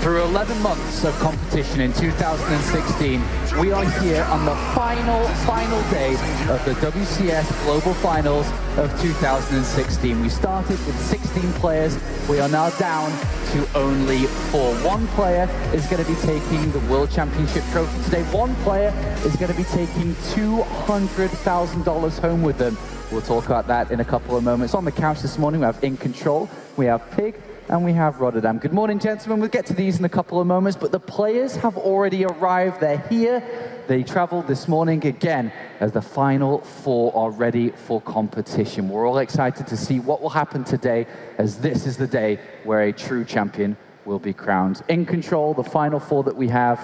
Through 11 months of competition in 2016, we are here on the final day of the WCS Global Finals of 2016. We started with 16 players. We are now down to only 4. One player is going to be taking the World Championship trophy today. One player is going to be taking $200,000 home with them. We'll talk about that in a couple of moments. On the couch this morning, we have In Control, we have Pig, and we have Rotterdam. Good morning, gentlemen. We'll get to these in a couple of moments, but the players have already arrived. They're here. They traveled this morning again as the final 4 are ready for competition. We're all excited to see what will happen today, as this is the day where a true champion will be crowned. In Control, the final 4 that we have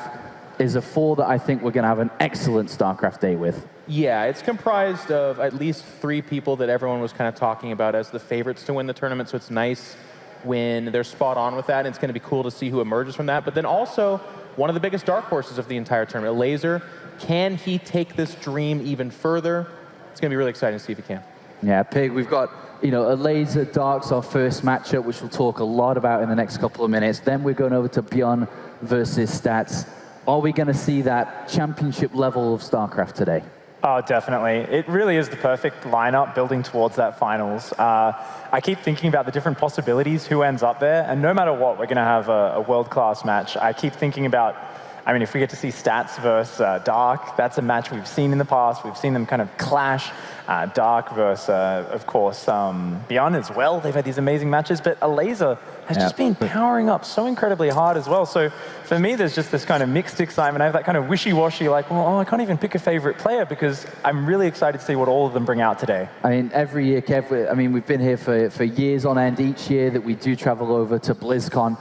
is a 4 that I think we're going to have an excellent StarCraft day with. Yeah, it's comprised of at least 3 people that everyone was kind of talking about as the favorites to win the tournament, so it's nice when they're spot on with that. And it's going to be cool to see who emerges from that. But then also, one of the biggest dark horses of the entire tournament, Elazer, can he take this dream even further? It's going to be really exciting to see if he can. Yeah, Pig, we've got, Elazer Dark's our first matchup, which we'll talk a lot about in the next couple of minutes. Then we're going over to Beyond versus Stats. Are we going to see that championship level of StarCraft today? Oh, definitely. It really is the perfect lineup building towards that finals. I keep thinking about the different possibilities, who ends up there, and no matter what, we're going to have a world-class match. I keep thinking about, if we get to see Stats versus Dark, that's a match we've seen in the past. We've seen them kind of clash. Dark versus, of course, Beyond as well. They've had these amazing matches, but Elazer has just been powering up so incredibly hard as well. So for me, there's just this kind of mixed excitement. I have that kind of wishy-washy, like, well, I can't even pick a favorite player because I'm really excited to see what all of them bring out today. Every year, Kev, we've been here for years on end. Each year that we do travel over to BlizzCon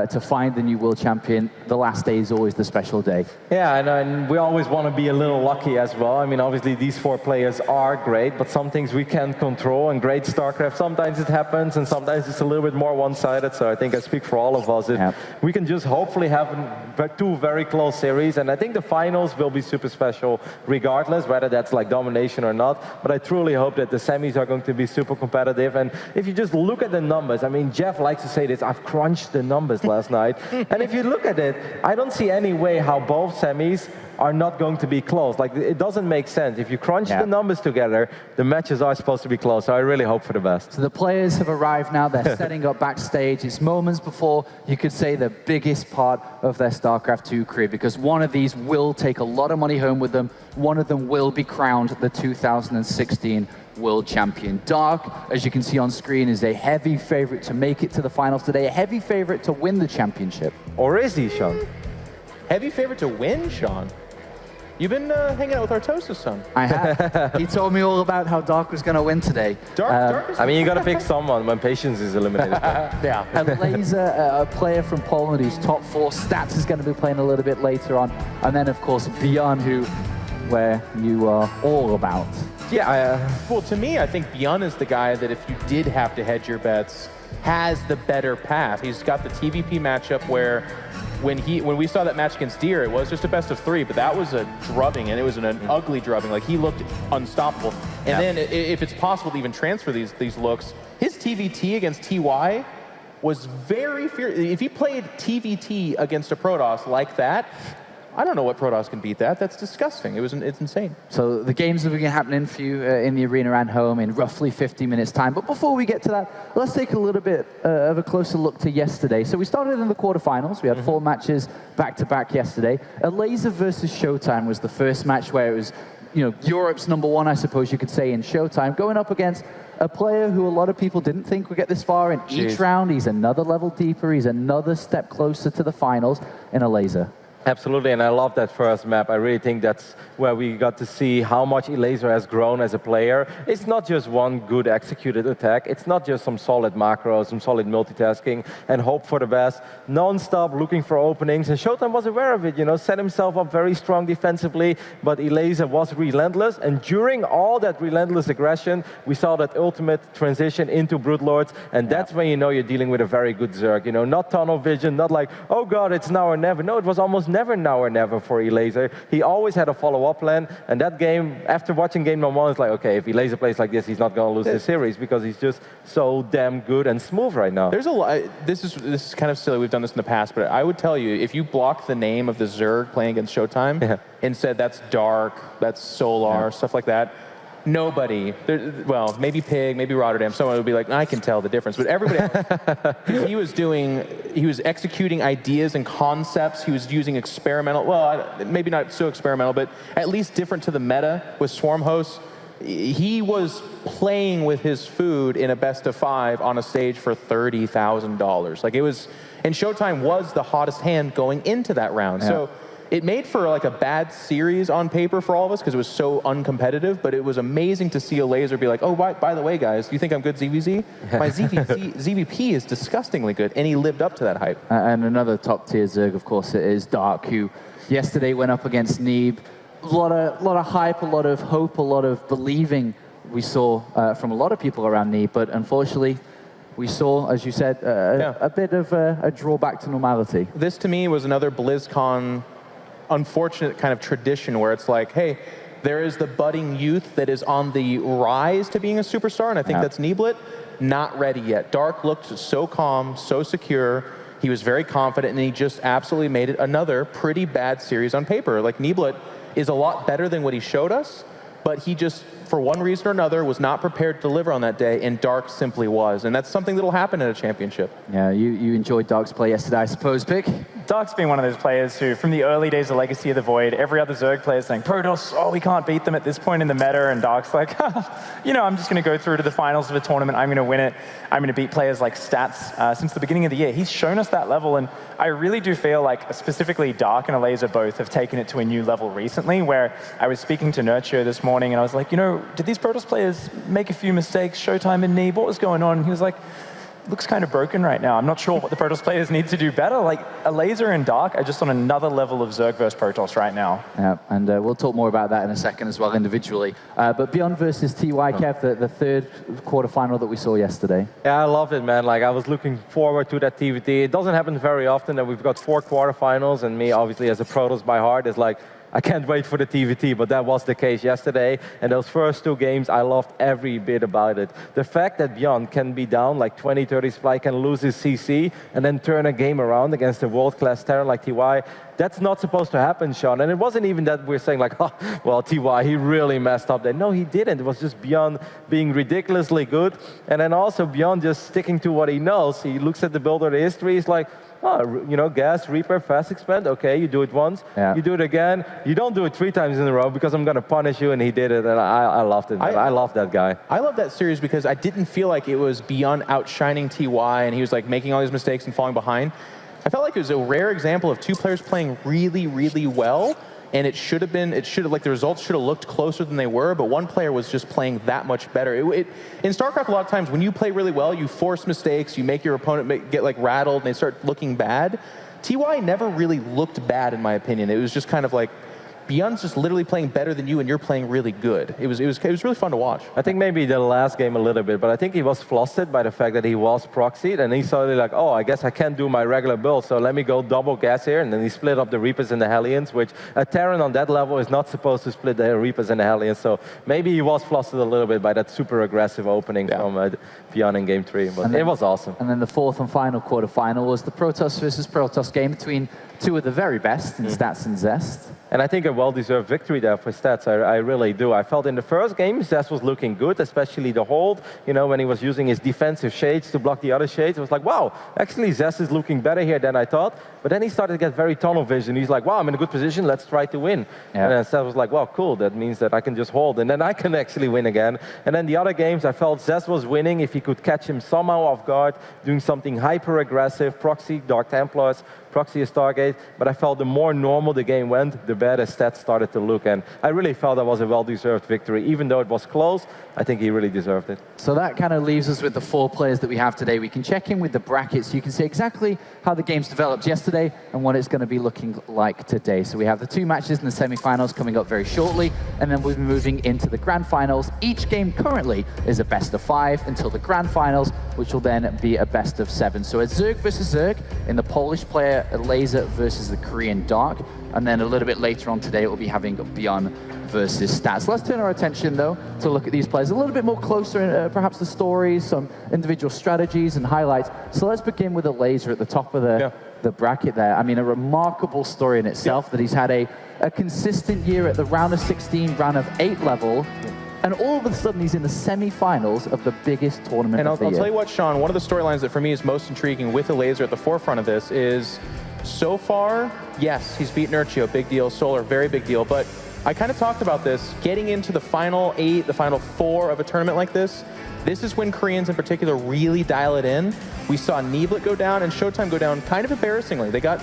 to find the new world champion, the last day is always the special day. Yeah, and we always want to be a little lucky as well. Obviously, these 4 players are great, but some things we can't control. And great StarCraft, sometimes it happens, and sometimes it's a little bit more one-sided. So I think I speak for all of us. If we can just hopefully have 2 very close series, and I think the finals will be super special regardless, whether that's like domination or not. But I truly hope that the semis are going to be super competitive. And if you just look at the numbers, Jeff likes to say this, I've crunched the numbers last night. And if you look at it, I don't see any way how both semis are not going to be close. Like, it doesn't make sense. If you crunch the numbers together, the matches are supposed to be close. So I really hope for the best. So the players have arrived now. They're setting up backstage. It's moments before, you could say, the biggest part of their StarCraft 2 career, because one of these will take a lot of money home with them. One of them will be crowned the 2016 World Champion. Dark, as you can see on screen, is a heavy favorite to make it to the finals today, a heavy favorite to win the championship. Or is he, Sean? Heavy favorite to win, Sean? You've been hanging out with Artosa's son. I have. He told me all about how Dark was going to win today. Dark is you got to pick someone when patience is eliminated. Yeah. Elazer, a player from Poland who's top 4. Stats is going to be playing a little bit later on. And then, of course, Beyond, where you are all about. Yeah, well, to me, I think Beyond is the guy that if you did have to hedge your bets, has the better path. He's got the TVP matchup where when we saw that match against Deer, it was just a best of 3, but that was a drubbing, and it was an ugly drubbing. Like, he looked unstoppable. And then if it's possible to even transfer these looks, his TVT against TY was very fierce. If he played TVT against a Protoss like that, I don't know what Protoss can beat that. That's disgusting. It's insane. So the games are going to happen for you in the arena and home in roughly 50 minutes time. But before we get to that, let's take a little bit of a closer look to yesterday. So we started in the quarterfinals. We had 4 matches back-to-back yesterday. Elazer versus Showtime was the first match where it was, Europe's #1, I suppose you could say, in Showtime, going up against a player who a lot of people didn't think would get this far in each round. He's another level deeper. He's another step closer to the finals in Elazer. Absolutely, and I love that first map. I really think that's where we got to see how much Elazer has grown as a player. It's not just one good executed attack. It's not just some solid macros, some solid multitasking, and hope for the best. Non-stop looking for openings, and Showtime was aware of it, set himself up very strong defensively, but Elazer was relentless, and during all that relentless aggression, we saw that ultimate transition into Broodlords, and that's when you know you're dealing with a very good Zerg. Not tunnel vision, not like, oh god, it's now or never. No, it was almost never now or never for Elazer. He always had a follow-up plan, and that game, after watching game number 1, it's like, okay, if Elazer plays like this, he's not going to lose the series because he's just so damn good and smooth right now. There's a lot. This is kind of silly. We've done this in the past, but I would tell you, if you block the name of the Zerg playing against Showtime and said that's Dark, that's Solar, stuff like that, nobody, well, maybe Pig, maybe Rotterdam, someone would be like, I can tell the difference. But everybody else, he was executing ideas and concepts. He was using experimental, well, maybe not so experimental, but at least different to the meta with Swarm hosts. He was playing with his food in a best of 5 on a stage for $30,000. Like, it was, and Showtime was the hottest hand going into that round. So it made for like a bad series on paper for all of us because it was so uncompetitive, but it was amazing to see Elazer be like, oh, by the way, guys, do you think I'm good ZVZ? My ZVP is disgustingly good, and he lived up to that hype. And another top-tier Zerg, of course, it is Dark, who yesterday went up against Neeb. A lot of hype, a lot of hope, a lot of believing we saw from a lot of people around Neeb, but unfortunately, we saw, as you said, a bit of a drawback to normality. This, to me, was another BlizzCon unfortunate kind of tradition where it's like, hey, there is the budding youth that is on the rise to being a superstar, and I think that's Neeblit. Not ready yet. Dark looked so calm, so secure. He was very confident, and he just absolutely made it another pretty bad series on paper. Like, Neeblit is a lot better than what he showed us, but he just, for one reason or another, was not prepared to deliver on that day, and Dark simply was. And that's something that'll happen at a championship. Yeah, you enjoyed Dark's play yesterday, I suppose, Pick? Dark's been one of those players who, from the early days of Legacy of the Void, every other Zerg player is saying, Protoss, oh, we can't beat them at this point in the meta, and Dark's like, you know, I'm just going to go through to the finals of a tournament, I'm going to win it, I'm going to beat players like Stats. Since the beginning of the year, he's shown us that level, and I really do feel like specifically Dark and Elazer both have taken it to a new level recently, where I was speaking to Nurture this morning, and I was like, you know, did these Protoss players make a few mistakes, Showtime and Neeb, what was going on? And he was like, looks kind of broken right now. I'm not sure what the Protoss players need to do better. Like, Elazer and Dark are just on another level of Zerg versus Protoss right now. Yeah, and we'll talk more about that in a second as well individually. But Beyond versus TY, Kev, the third quarterfinal that we saw yesterday. Yeah, I loved it, man. Like, I was looking forward to that TVT. It doesn't happen very often that we've got 4 quarterfinals, and me, obviously, as a Protoss by heart, is like, I can't wait for the TVT, but that was the case yesterday. And those first 2 games, I loved every bit about it. The fact that Beyond can be down like 20, 30 supply, can lose his CC, and then turn a game around against a world-class Terran like TY, that's not supposed to happen, Sean. And it wasn't even that we're saying like, oh, well, TY, he really messed up there. No, he didn't. It was just Beyond being ridiculously good. And then also Beyond just sticking to what he knows. He looks at the build of the history, he's like, oh, you know, gas, repair, fast expand. Okay, you do it once, you do it again. You don't do it 3 times in a row because I'm going to punish you, and he did it, and I loved it. I love that guy. I love that series because I didn't feel like it was Beyond outshining TY, and he was like making all these mistakes and falling behind. I felt like it was a rare example of 2 players playing really, really well, and it should have, like, the results should have looked closer than they were, but one player was just playing that much better. In StarCraft, a lot of times, when you play really well, you force mistakes, you make your opponent get, like, rattled, and they start looking bad. TY never really looked bad, in my opinion. It was just kind of like, Beyond's just literally playing better than you, and you're playing really good. It was really fun to watch. I think maybe the last game a little bit, but I think he was flustered by the fact that he was proxied, and he suddenly like, oh, I guess I can't do my regular build, so let me go double gas here, and then he split up the Reapers and the Hellions, which a Terran on that level is not supposed to split the Reapers and the Hellions, so maybe he was flustered a little bit by that super aggressive opening from Beyond in Game 3, but it was awesome. And then the 4th and final quarterfinal was the Protoss versus Protoss game between 2 of the very best in Stats and Zest. And I think a well-deserved victory there for Stats, I really do. I felt in the first game, Zest was looking good, especially the hold. You know, when he was using his defensive shades to block the other shades, it was like, wow, actually Zest is looking better here than I thought. But then he started to get very tunnel vision. He's like, wow, I'm in a good position, let's try to win. And then Zest was like, wow, cool, that means that I can just hold, and then I can actually win again. And then the other games, I felt Zest was winning if he could catch him somehow off guard, doing something hyper-aggressive, proxy, Dark Templars, proxy a Stargate, but I felt the more normal the game went, the better Stats started to look, and I really felt that was a well-deserved victory. Even though it was close, I think he really deserved it. So that kind of leaves us with the 4 players that we have today. We can check in with the brackets. You can see exactly how the games developed yesterday and what it's going to be looking like today. So we have the 2 matches in the semi-finals coming up very shortly, and then we'll be moving into the grand finals. Each game currently is a best of 5 until the grand finals, which will then be a best of 7. So it's Zerg versus Zerg in the Polish player Elazer versus the Korean Dark. And then a little bit later on today, we'll be having Beyond versus Stats. Let's turn our attention, though, to look at these players a little bit more closer, and perhaps the stories, some individual strategies and highlights. So let's begin with Elazer at the top of the bracket there. I mean, a remarkable story in itself that he's had a consistent year at the round of 16, round of 8 level. And all of a sudden, he's in the semi-finals of the biggest tournament of the year. And I'll tell you what, Sean, one of the storylines that for me is most intriguing with Elazer at the forefront of this is, so far, yes, he's beaten Urchio, big deal. Solar, very big deal. But I kind of talked about this, getting into the final 8, the final 4 of a tournament like this. This is when Koreans in particular really dial it in. We saw Neeblet go down and Showtime go down kind of embarrassingly. They got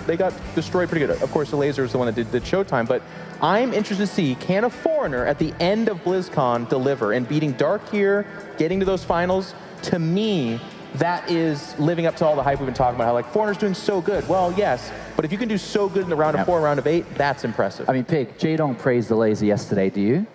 destroyed pretty good. Of course, Elazer was the one that did Showtime, but I'm interested to see, can a foreigner at the end of BlizzCon deliver? And beating Dark here, getting to those finals, to me, that is living up to all the hype we've been talking about, how like foreigners doing so good. Well, yes, but if you can do so good in the round of 4, round of 8, that's impressive. I mean, Pig, Jaedong praised Elazer yesterday, do you?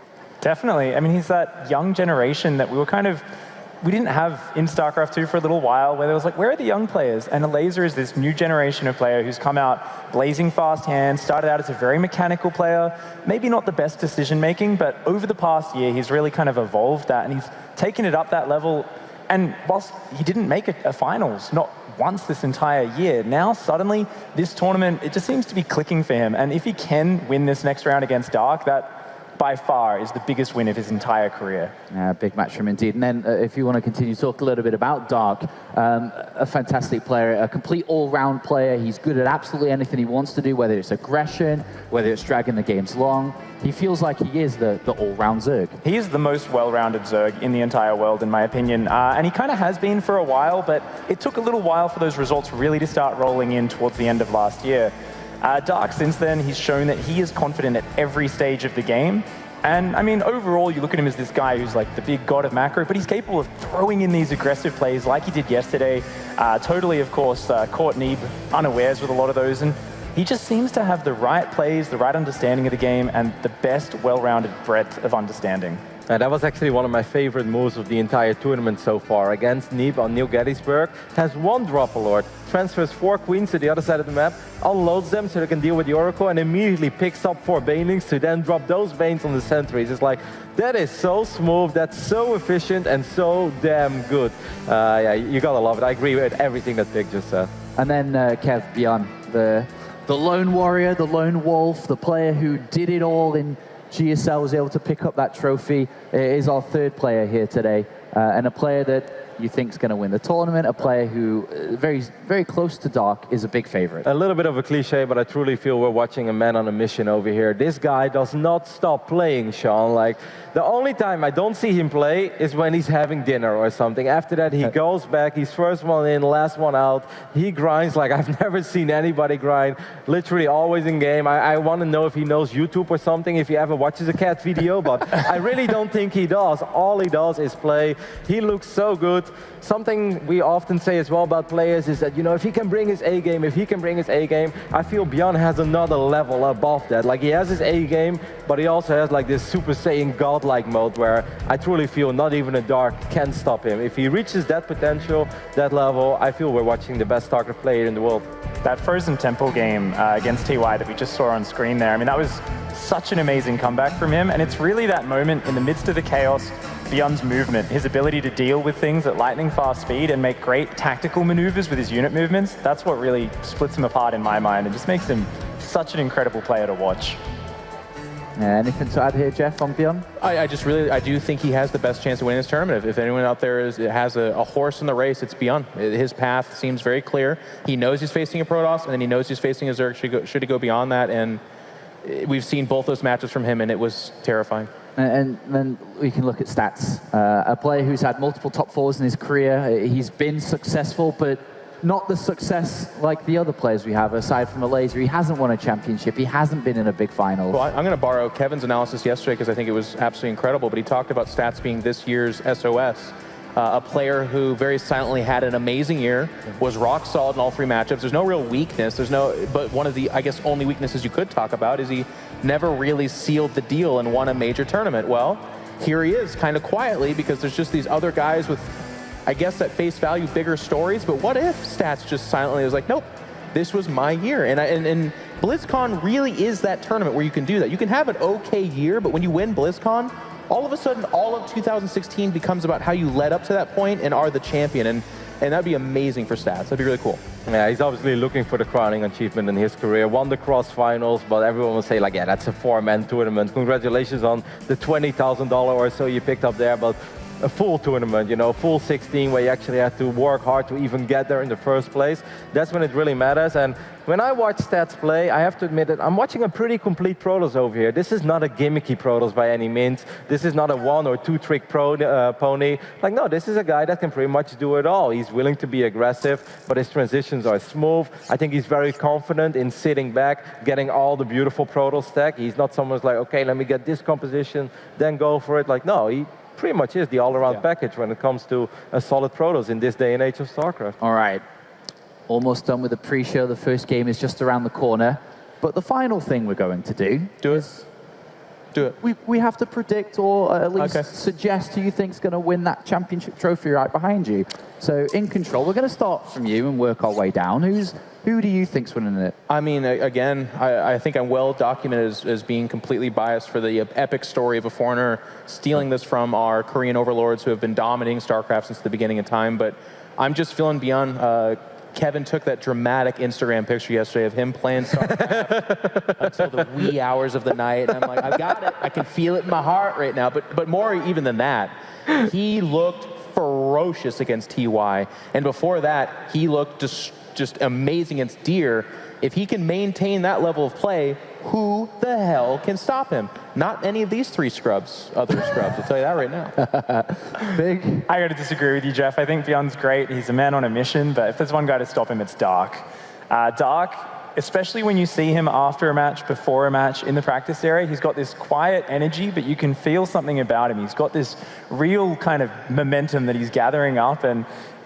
Definitely. I mean, he's that young generation that we didn't have in StarCraft 2 for a little while, where there was like, where are the young players? And Elazer is this new generation of player who's come out blazing fast hands, started out as a very mechanical player, maybe not the best decision-making, but over the past year, he's really kind of evolved that, and he's taken it up that level. And whilst he didn't make a finals, not once this entire year, now suddenly this tournament, it just seems to be clicking for him. And if he can win this next round against Dark, that by far is the biggest win of his entire career. Big match for him indeed. And then if you want to continue to talk a little bit about Dark, a fantastic player, a complete all-round player. He's good at absolutely anything he wants to do, whether it's aggression, whether it's dragging the games long. He feels like he is the all-round Zerg. He is the most well-rounded Zerg in the entire world, in my opinion. And he kind of has been for a while, but it took a little while for those results really to start rolling in towards the end of last year. Dark, since then, he's shown that he is confident at every stage of the game. And, I mean, overall, you look at him as this guy who's like the big god of macro, but he's capable of throwing in these aggressive plays like he did yesterday. Totally, of course, caught Neeb unawares with a lot of those. And he just seems to have the right plays, the right understanding of the game, and the best well-rounded breadth of understanding. That was actually one of my favorite moves of the entire tournament so far. Against Neeb on New Gettysburg, has 1 Drop Alert, transfers 4 Queens to the other side of the map, unloads them so they can deal with the Oracle, and immediately picks up 4 Banelings to then drop those Banes on the sentries. It's like, that is so smooth, that's so efficient, and so damn good. Yeah, you gotta love it. I agree with everything that Pig just said. And then Kev, Beyond, the lone warrior, the lone wolf, the player who did it all in GSL, was able to pick up that trophy, is our 3rd player here today, and a player that you think is going to win the tournament, a player who, very, very close to Dark, is a big favorite. A little bit of a cliche, but I truly feel we're watching a man on a mission over here. This guy does not stop playing, Sean. Like, the only time I don't see him play is when he's having dinner or something. After that, he goes back, he's first one in, last one out. He grinds like I've never seen anybody grind. Literally always in game. I want to know if he knows YouTube or something, if he ever watches a cat video, but I really don't think he does. All he does is play. He looks so good. Something we often say as well about players is that, you know, if he can bring his A game, I feel Beyond has another level above that. Like, he has his A game, but he also has like this Super Saiyan godlike mode where I truly feel not even a Dark can stop him. If he reaches that potential, that level, I feel we're watching the best StarCraft player in the world. That Frozen Temple game against TY that we just saw on screen there, I mean, that was such an amazing comeback from him, and it's really that moment in the midst of the chaos, Beyond's movement, his ability to deal with things at lightning fast speed and make great tactical maneuvers with his unit movements. That's what really splits him apart in my mind and just makes him such an incredible player to watch. Anything to add here, Jeff, on Beyond? I do think he has the best chance to win this tournament. If anyone out there has a horse in the race, it's Beyond. His path seems very clear. He knows he's facing a Protoss, and then he knows he's facing a Zerg. Should he go beyond that? And we've seen both those matches from him, and it was terrifying. And then we can look at stats. A player who's had multiple top 4s in his career. He's been successful, but not the success like the other players we have, aside from Elazer. He hasn't won a championship. He hasn't been in a big final. Well, I'm going to borrow Kevin's analysis yesterday because I think it was absolutely incredible, but he talked about stats being this year's SOS. A player who very silently had an amazing year, was rock solid in all 3 matchups. There's no real weakness. But one of the, I guess, only weaknesses you could talk about is he never really sealed the deal and won a major tournament. Well, here he is, kind of quietly, because there's just these other guys with, I guess, at face value, bigger stories. But what if Stats just silently was like, nope, this was my year. And BlizzCon really is that tournament where you can do that. You can have an okay year, but when you win BlizzCon, all of a sudden, all of 2016 becomes about how you led up to that point and are the champion. And that'd be amazing for stats. That'd be really cool. Yeah, he's obviously looking for the crowning achievement in his career. Won the cross finals, but everyone will say, like, yeah, that's a 4-man tournament. Congratulations on the $20,000 or so you picked up there, but a full tournament, you know, full 16 where you actually had to work hard to even get there in the first place. That's when it really matters. And when I watch Stats play, I have to admit that I'm watching a pretty complete Protoss over here. This is not a gimmicky Protoss by any means. This is not a 1 or 2 trick pony. Like, no, this is a guy that can pretty much do it all. He's willing to be aggressive, but his transitions are smooth. I think he's very confident in sitting back, getting all the beautiful Protoss stack. He's not someone who's like, okay, let me get this composition, then go for it. Like, no, he pretty much is the all-around package when it comes to a solid Protoss in this day and age of StarCraft. All right. Almost done with the pre-show. The first game is just around the corner. But the final thing we're going to do is... Do it. We have to predict or at least suggest who you think's going to win that championship trophy right behind you. So in control, we're going to start from you and work our way down. Who do you think's winning it? I mean, again, I think I'm well documented as being completely biased for the epic story of a foreigner stealing this from our Korean overlords who have been dominating StarCraft since the beginning of time. But I'm just feeling beyond. Kevin took that dramatic Instagram picture yesterday of him playing StarCraft until the wee hours of the night. And I'm like, I got it. I can feel it in my heart right now. But more even than that, he looked ferocious against TY. And before that, he looked just amazing against Deer. If he can maintain that level of play, who the hell can stop him? Not any of these three scrubs, other scrubs, I'll tell you that right now. Big. I got to disagree with you, Jeff. I think Beyond's great. He's a man on a mission, but if there's one guy to stop him, it's Dark. Dark, especially when you see him after a match, before a match, in the practice area, he's got this quiet energy, but you can feel something about him. He's got this real kind of momentum that he's gathering up, and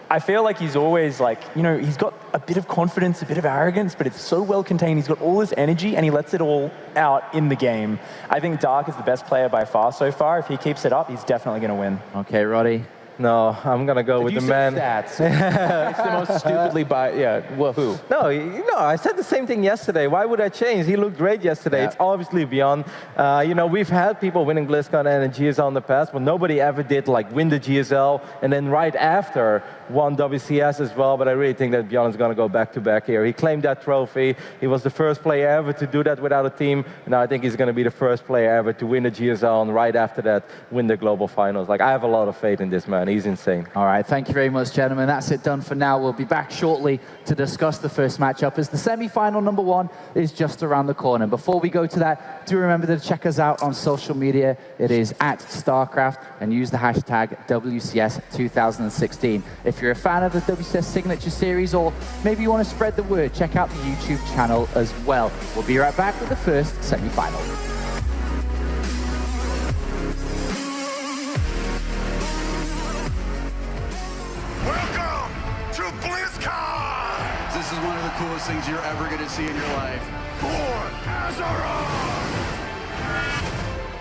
I feel like he's always like, you know, he's got a bit of confidence, a bit of arrogance, but it's so well contained. He's got all this energy and he lets it all out in the game. I think Dark is the best player by far so far. If he keeps it up, he's definitely going to win. Okay, Roddy. No, I'm going to go with the man. Stats. It's the most stupidly well, who? No, I said the same thing yesterday. Why would I change? He looked great yesterday. Yeah. It's obviously Beyond. You know, we've had people winning BlizzCon and GSL in the past, but nobody ever did like win the GSL and then right after won WCS as well. But I really think that Beyond is going to go back-to-back here. He claimed that trophy. He was the first player ever to do that without a team. Now I think he's going to be the first player ever to win the GSL and right after that win the global finals. Like, I have a lot of faith in this man. He's insane. All right, thank you very much, gentlemen. That's it done for now. We'll be back shortly to discuss the first matchup as the semi-final number 1 is just around the corner. Before we go to that, do remember to check us out on social media. It is @StarCraft and use the hashtag WCS2016. If you're a fan of the WCS Signature Series or maybe you want to spread the word, check out the YouTube channel as well. We'll be right back with the first semi-final. This is one of the coolest things you're ever going to see in your life. For Azeroth!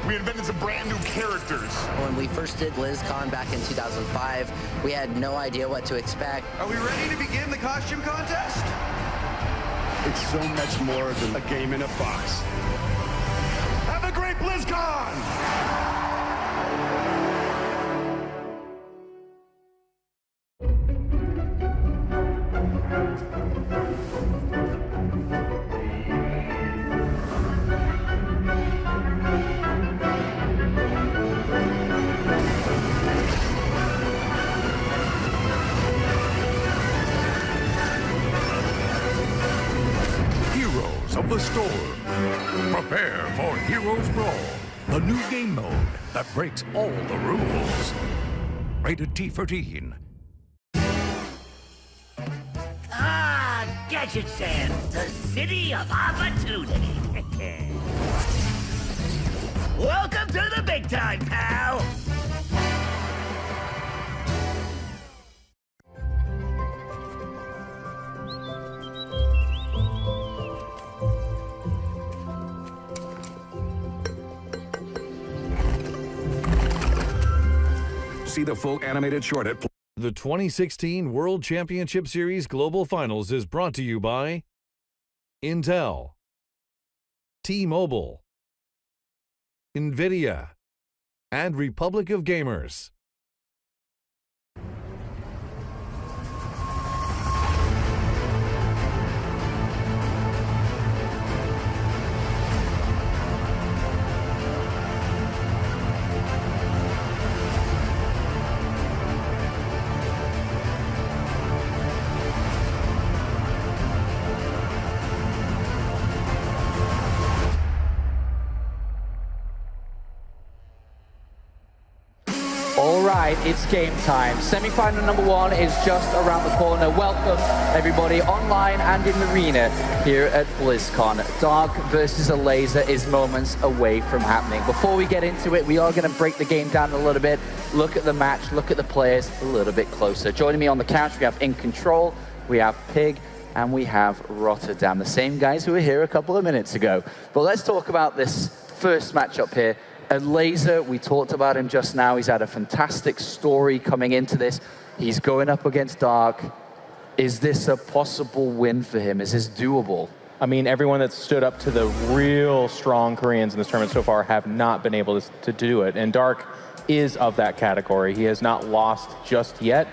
We invented some brand new characters. When we first did BlizzCon back in 2005, we had no idea what to expect. Are we ready to begin the costume contest? It's so much more than a game in a box. Have a great BlizzCon! Of the storm. Prepare for Heroes Brawl, the new game mode that breaks all the rules. Rated T for teen. Gadget Sand, the city of opportunity. Welcome to the big time, pal. See the full animated short at... The 2016 World Championship Series Global Finals is brought to you by Intel, T-Mobile, NVIDIA, and Republic of Gamers. All right, it's game time. Semi-final number 1 is just around the corner. Welcome, everybody, online and in the arena here at BlizzCon. Dark versus Elazer is moments away from happening. Before we get into it, we are going to break the game down a little bit, look at the match, look at the players a little bit closer. Joining me on the couch, we have In Control, we have Pig, and we have Rotterdam, the same guys who were here a couple of minutes ago. But let's talk about this first matchup here. Elazer, we talked about him just now. He's had a fantastic story coming into this. He's going up against Dark. Is this a possible win for him? Is this doable? I mean, everyone that's stood up to the real strong Koreans in this tournament so far have not been able to do it. And Dark is of that category. He has not lost just yet.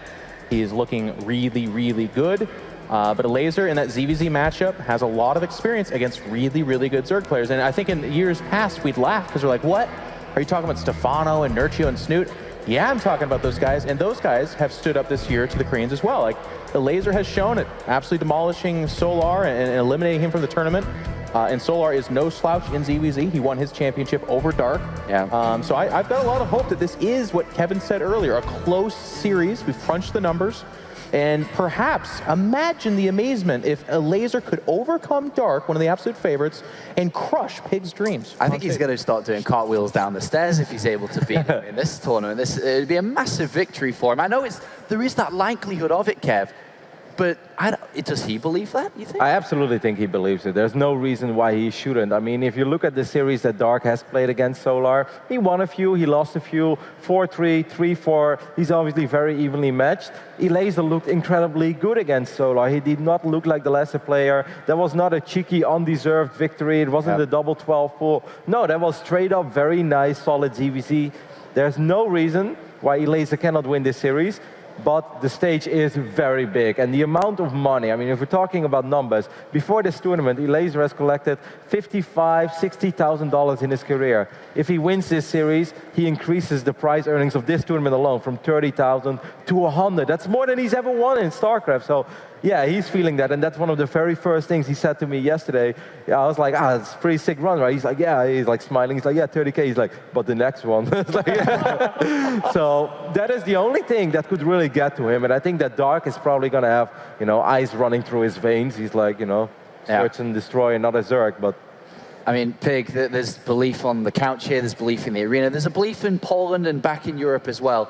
He is looking really, really good. But Elazer in that ZVZ matchup has a lot of experience against really, really good Zerg players. And I think in years past, we'd laugh because we're like, what? Are you talking about Stefano and Nurchio and Snoot? Yeah, I'm talking about those guys. And those guys have stood up this year to the Koreans as well. Like, Elazer has shown it, absolutely demolishing Solar and eliminating him from the tournament. And Solar is no slouch in ZVZ. He won his championship over Dark. Yeah. So I've got a lot of hope that this is what Kevin said earlier, a close series. We've crunched the numbers. And perhaps imagine the amazement if Elazer could overcome Dark, one of the absolute favorites, and crush Pig's dreams. I think he's going to start doing cartwheels down the stairs if he's able to beat him in this tournament. It'd be a massive victory for him. I know there is that likelihood of it, Kev, but does he believe that, you think? I absolutely think he believes it. There's no reason why he shouldn't. I mean, if you look at the series that Dark has played against Solar, he won a few, he lost a few, 4-3, 3-4. He's obviously very evenly matched. Elazer looked incredibly good against Solar. He did not look like the lesser player. That was not a cheeky, undeserved victory. It wasn't a double 12 pull. No, that was straight up very nice, solid ZVZ. There's no reason why Elazer cannot win this series. But the stage is very big, and the amount of money, I mean, if we're talking about numbers, before this tournament, Elazer has collected $55,000, $60,000 in his career. If he wins this series, he increases the prize earnings of this tournament alone from $30,000 to $100,000. That's more than he's ever won in StarCraft. So yeah, he's feeling that, and that's one of the very first things he said to me yesterday. I was like, it's a pretty sick run, right? He's like, yeah, he's like smiling. He's like, yeah, 30K. He's like, but the next one. Like, yeah. So that is the only thing that could really get to him, and I think that Dark is probably going to have, ice running through his veins. He's like, search and destroy another Zerg, but I mean, Pig, there's belief on the couch here, there's belief in the arena, there's a belief in Poland and back in Europe as well.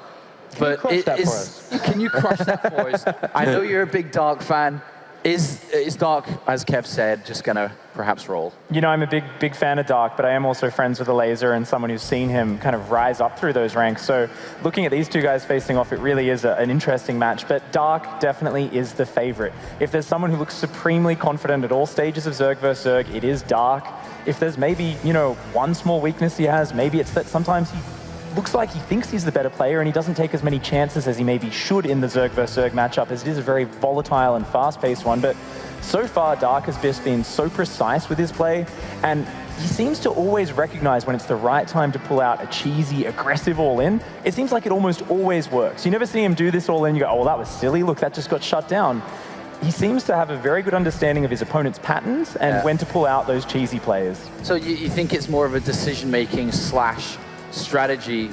Can you crush that for us? Can you crush that for us? I know you're a big Dark fan. Is Dark, as Kev said, just going to perhaps roll? I'm a big fan of Dark, but I am also friends with Elazer and someone who's seen him kind of rise up through those ranks. So looking at these two guys facing off, it really is an interesting match. But Dark definitely is the favorite. If there's someone who looks supremely confident at all stages of Zerg vs. Zerg, it is Dark. If there's maybe, one small weakness he has, maybe it's that sometimes he looks like he thinks he's the better player and he doesn't take as many chances as he maybe should in the Zerg vs. Zerg matchup, as it is a very volatile and fast-paced one. But so far, Dark has just been so precise with his play, and he seems to always recognize when it's the right time to pull out a cheesy, aggressive all-in. It seems like it almost always works. You never see him do this all-in, you go, oh, well, that was silly, look, that just got shut down. He seems to have a very good understanding of his opponent's patterns and when to pull out those cheesy players. So you think it's more of a decision-making / strategy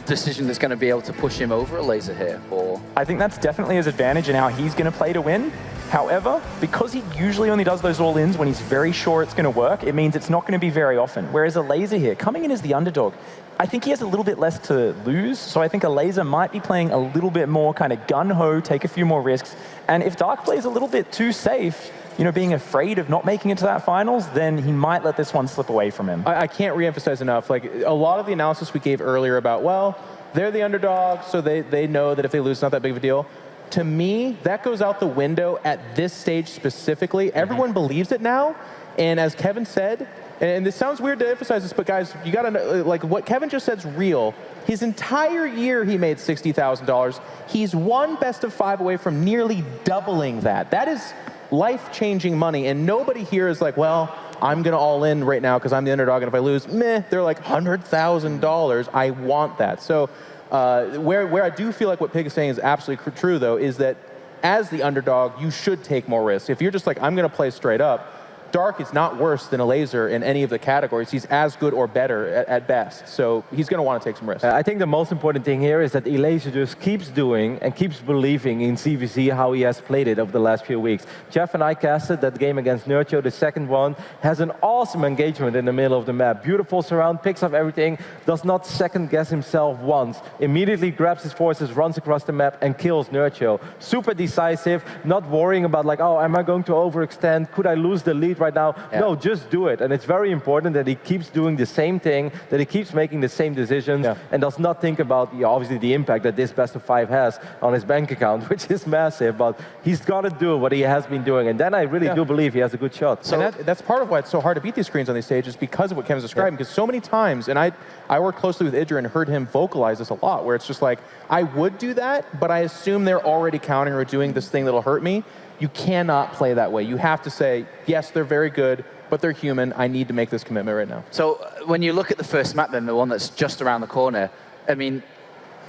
decision that's going to be able to push him over Elazer here? Or I think that's definitely his advantage in how he's going to play to win. However, because he usually only does those all-ins when he's very sure it's going to work, it means it's not going to be very often. Whereas Elazer here, coming in as the underdog, I think he has a little bit less to lose, so I think Elazer might be playing a little bit more kind of gun-ho, take a few more risks, and if Dark plays a little bit too safe, being afraid of not making it to that finals, then he might let this one slip away from him. I can't reemphasize enough, like a lot of the analysis we gave earlier about, well, they're the underdog, so they know that if they lose, it's not that big of a deal. To me, that goes out the window at this stage specifically. Everyone believes it now, and as Kevin said, and this sounds weird to emphasize this, but guys, you gotta know, like what Kevin just said's real. His entire year he made $60,000. He's one best of 5 away from nearly doubling that. That is life-changing money, and nobody here is like, well, I'm gonna all in right now because I'm the underdog, and if I lose, meh. They're like, $100,000, I want that. So where I do feel like what Pig is saying is absolutely true, though, is that as the underdog, you should take more risks. If you're just like, I'm gonna play straight up, Dark is not worse than Elazer in any of the categories. He's as good or better at best. So he's going to want to take some risks. I think the most important thing here is that Elazer just keeps doing and keeps believing in CVC how he has played it over the last few weeks. Jeff and I casted that game against Nurcho, the second one, has an awesome engagement in the middle of the map. Beautiful surround, picks up everything, does not second guess himself once. Immediately grabs his forces, runs across the map and kills Nurcho. Super decisive, not worrying about like, oh, am I going to overextend? Could I lose the lead right now? Yeah. No, just do it. And it's very important that he keeps doing the same thing, that he keeps making the same decisions, and does not think about, obviously, the impact that this best of 5 has on his bank account, which is massive. But he's got to do what he has been doing. And then I really do believe he has a good shot. So that's part of why it's so hard to beat these screens on these stages, because of what Kevin's describing. Because so many times, and I worked closely with Idra and heard him vocalize this a lot, where it's just like, I would do that, but I assume they're already counting or doing this thing that'll hurt me. You cannot play that way. You have to say, yes, they're very good, but they're human. I need to make this commitment right now. So when you look at the first map, then the one that's just around the corner, I mean,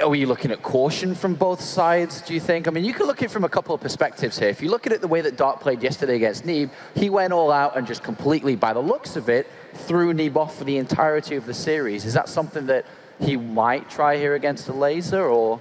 are you looking at caution from both sides, do you think? I mean, you can look at it from a couple of perspectives here. If you look at it the way that Dark played yesterday against Neeb, he went all out and just completely, by the looks of it, threw Neeb off for the entirety of the series. Is that something that he might try here against Elazer, or...?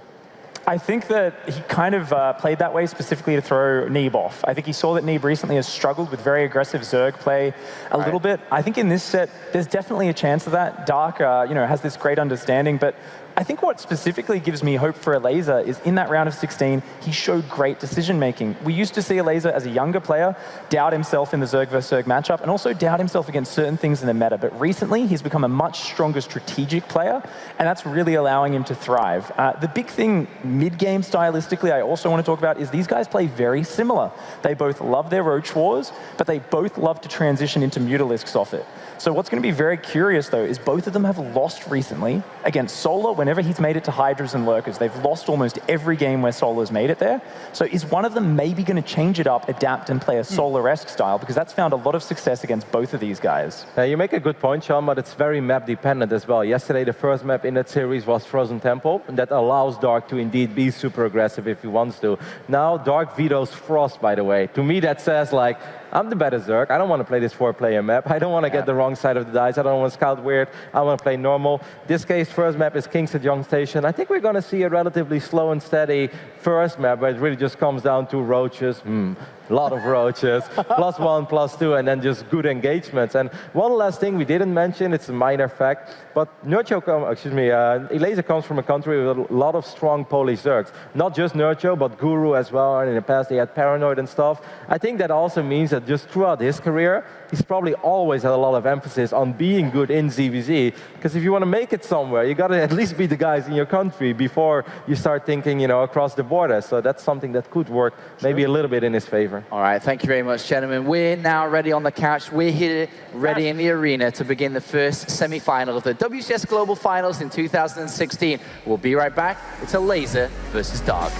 I think that he kind of played that way specifically to throw Neeb off. I think he saw that Neeb recently has struggled with very aggressive Zerg play a little bit. I think in this set, there's definitely a chance of that. Dark, has this great understanding, but I think what specifically gives me hope for Elazer is in that round of 16, he showed great decision-making. We used to see Elazer as a younger player doubt himself in the Zerg versus Zerg matchup and also doubt himself against certain things in the meta. But recently, he's become a much stronger strategic player, and that's really allowing him to thrive. The big thing mid-game stylistically I also want to talk about is these guys play very similar. They both love their Ro4s, but they both love to transition into Mutalisks off it. So what's going to be very curious, though, is both of them have lost recently against Solar whenever he's made it to Hydras and Lurkers. They've lost almost every game where Solar's made it there. So is one of them maybe going to change it up, adapt, and play a Solar-esque style? Because that's found a lot of success against both of these guys. You make a good point, Sean, but it's very map-dependent as well. Yesterday, the first map in that series was Frozen Temple, and that allows Dark to indeed be super aggressive if he wants to. Now, Dark vetoes Frost, by the way. To me, that says, like, I'm the better Zerg. I don't want to play this 4-player map. I don't want to get the wrong side of the dice. I don't want to scout weird. I want to play normal. This case, first map is King's at Young Station. I think we're going to see a relatively slow and steady first map where it really just comes down to roaches. A lot of roaches, +1, +2, and then just good engagements. And one last thing we didn't mention, it's a minor fact, but Elazer comes from a country with a lot of strong Polish Zergs. Not just Nurcho, but Guru as well, and in the past they had Paranoid and stuff. I think that also means that just throughout his career, he's probably always had a lot of emphasis on being good in ZVZ, because if you want to make it somewhere, you got to at least beat the guys in your country before you start thinking, across the border. So that's something that could work maybe a little bit in his favor. All right, thank you very much, gentlemen. We're now ready on the couch. We're here ready in the arena to begin the first semi-final of the WCS Global Finals in 2016. We'll be right back. It's Elazer versus Dark.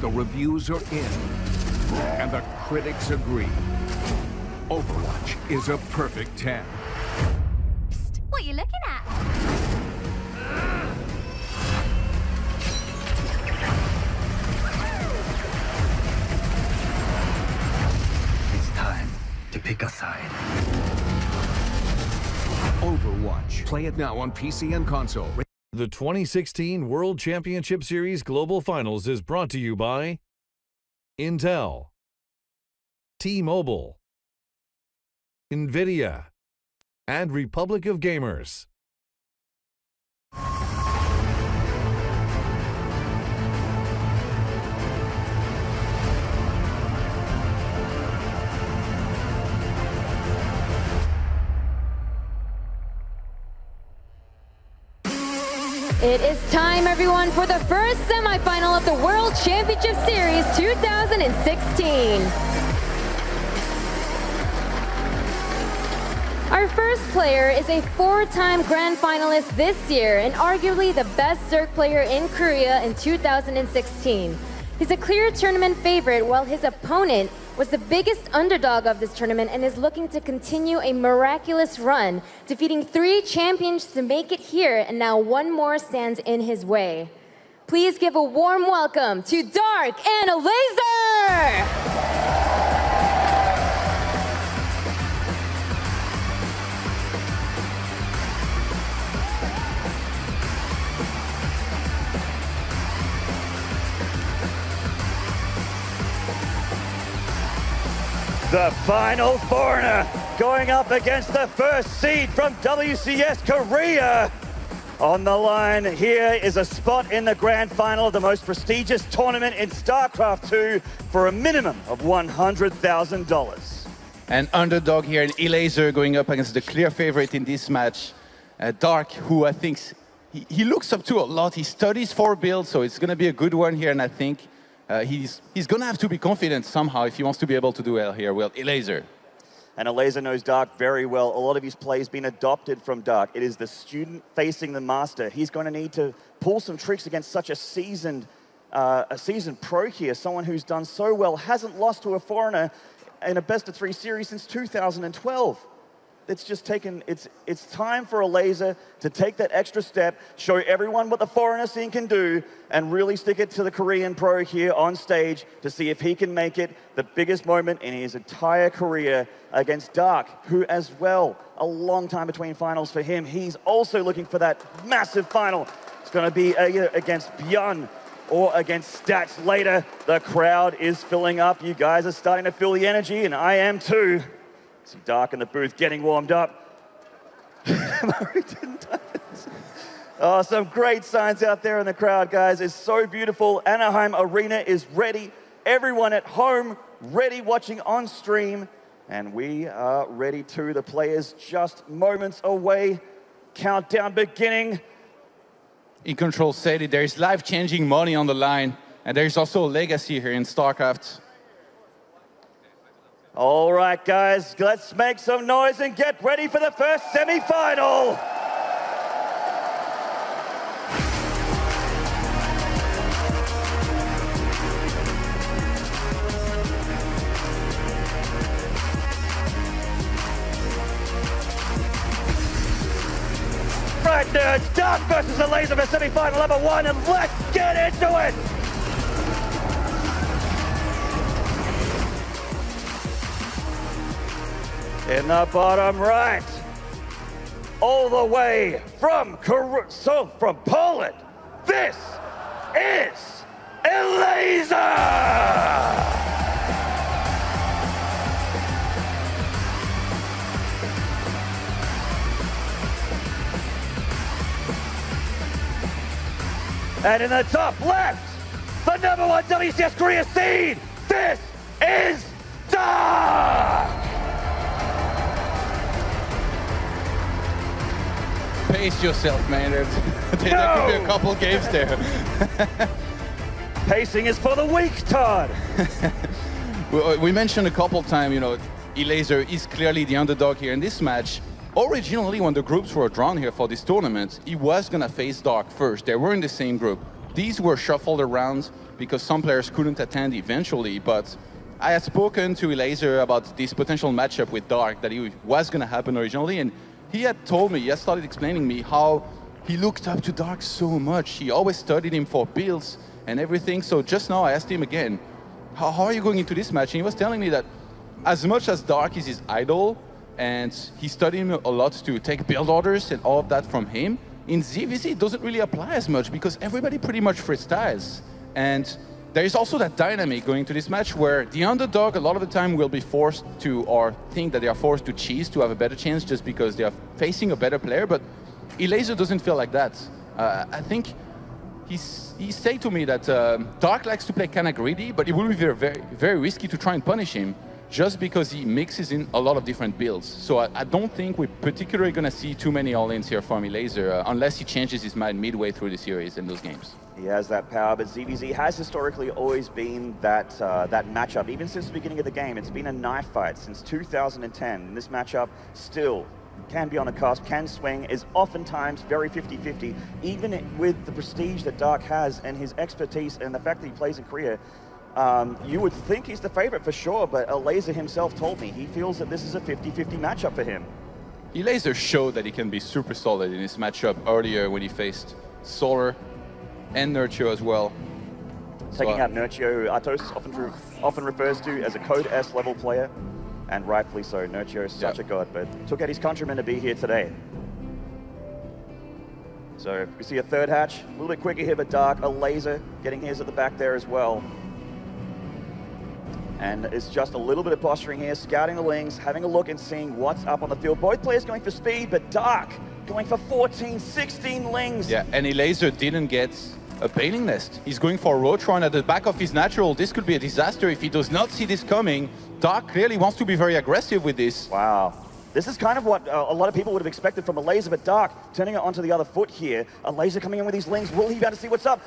The reviews are in, and the critics agree. Overwatch is a perfect 10. Psst, what are you looking at? It's time to pick a side. Overwatch. Play it now on PC and console. The 2016 World Championship Series Global Finals is brought to you by Intel, T-Mobile, NVIDIA, and Republic of Gamers. It is time, everyone, for the first semifinal of the World Championship Series 2016. Our first player is a four-time grand finalist this year and arguably the best Zerg player in Korea in 2016. He's a clear tournament favorite, while his opponent was the biggest underdog of this tournament and is looking to continue a miraculous run, defeating 3 champions to make it here, and now one more stands in his way. Please give a warm welcome to Dark and Elazer! The final foreigner going up against the first seed from WCS Korea. On the line here is a spot in the grand final of the most prestigious tournament in StarCraft 2 for a minimum of $100,000. An underdog here in Elazer going up against the clear favorite in this match. Dark, who I think he looks up to a lot. He studies for build, so it's going to be a good one here, and I think he's going to have to be confident somehow if he wants to be able to do well here with Elazer. And Elazer knows Dark very well. A lot of his play has been adopted from Dark. It is the student facing the master. He's going to need to pull some tricks against such a seasoned pro here, someone who's done so well, hasn't lost to a foreigner in a best-of-3 series since 2012. It's just taken, it's time for Elazer to take that extra step, show everyone what the foreigner scene can do, and really stick it to the Korean pro here on stage to see if he can make it the biggest moment in his entire career against Dark, who as well, a long time between finals for him. He's also looking for that massive final. It's going to be either against Bjorn or against Stats later. The crowd is filling up. You guys are starting to feel the energy, and I am too. See Dark in the booth getting warmed up. Oh, some great signs out there in the crowd, guys. It's so beautiful. Anaheim Arena is ready. Everyone at home ready, watching on stream. And we are ready too. The players just moments away. Countdown beginning. In Control said it, there is life-changing money on the line. And there's also a legacy here in StarCraft. All right, guys, let's make some noise and get ready for the first semi-final. Right, nerds, Dark versus Elazer for semi-final number 1, and let's get into it! In the bottom right, all the way from Poland, this is Elazer! And in the top left, the #1 WCS Korea seed, this is Dark! Pace yourself, man. There could be a couple games there. Pacing is for the weak, Todd. We mentioned a couple times, you know, Elazer is clearly the underdog here in this match. Originally, when the groups were drawn here for this tournament, he was going to face Dark first. They were in the same group. These were shuffled around because some players couldn't attend eventually, but I had spoken to Elazer about this potential matchup with Dark that it was going to happen originally, and he had told me, he had started explaining me how he looked up to Dark so much. He always studied him for builds and everything. So just now I asked him again, how are you going into this match? And he was telling me that as much as Dark is his idol, and he studied him a lot to take build orders and all of that from him, in ZVZ it doesn't really apply as much because everybody pretty much freestyles. And there is also that dynamic going to this match where the underdog a lot of the time will be forced to, or think that they are forced to cheese to have a better chance just because they are facing a better player, but Elazer doesn't feel like that. I think he said to me that Dark likes to play kind of greedy, but it will be very risky to try and punish him just because he mixes in a lot of different builds. So I don't think we're particularly going to see too many all-ins here from Elazer unless he changes his mind midway through the series in those games. He has that power, but ZVZ has historically always been that that matchup. Even since the beginning of the game, it's been a knife fight since 2010. And this matchup still can be on a cusp, can swing, is oftentimes very 50-50, even with the prestige that Dark has and his expertise and the fact that he plays in Korea. You would think he's the favorite for sure, but Elazer himself told me he feels that this is a 50-50 matchup for him. Elazer showed that he can be super solid in this matchup earlier when he faced Solar and Nurture as well. Taking out Nurture, Artos often refers to as a Code S level player, and rightfully so. Nurture is such a god, but took out his countryman to be here today. So we see a third hatch, a little bit quicker here, but Dark, Elazer getting his at the back there as well. And it's just a little bit of posturing here, scouting the Lings, having a look and seeing what's up on the field. Both players going for speed, but Dark going for 14, 16 Lings. Yeah, and Elazer didn't get a Bailing Nest. He's going for a Ro4 at the back of his natural. This could be a disaster if he does not see this coming. Dark clearly wants to be very aggressive with this. Wow. This is kind of what a lot of people would have expected from Elazer, but Dark turning it onto the other foot here. Elazer coming in with these Lings. Will he be able to see what's up?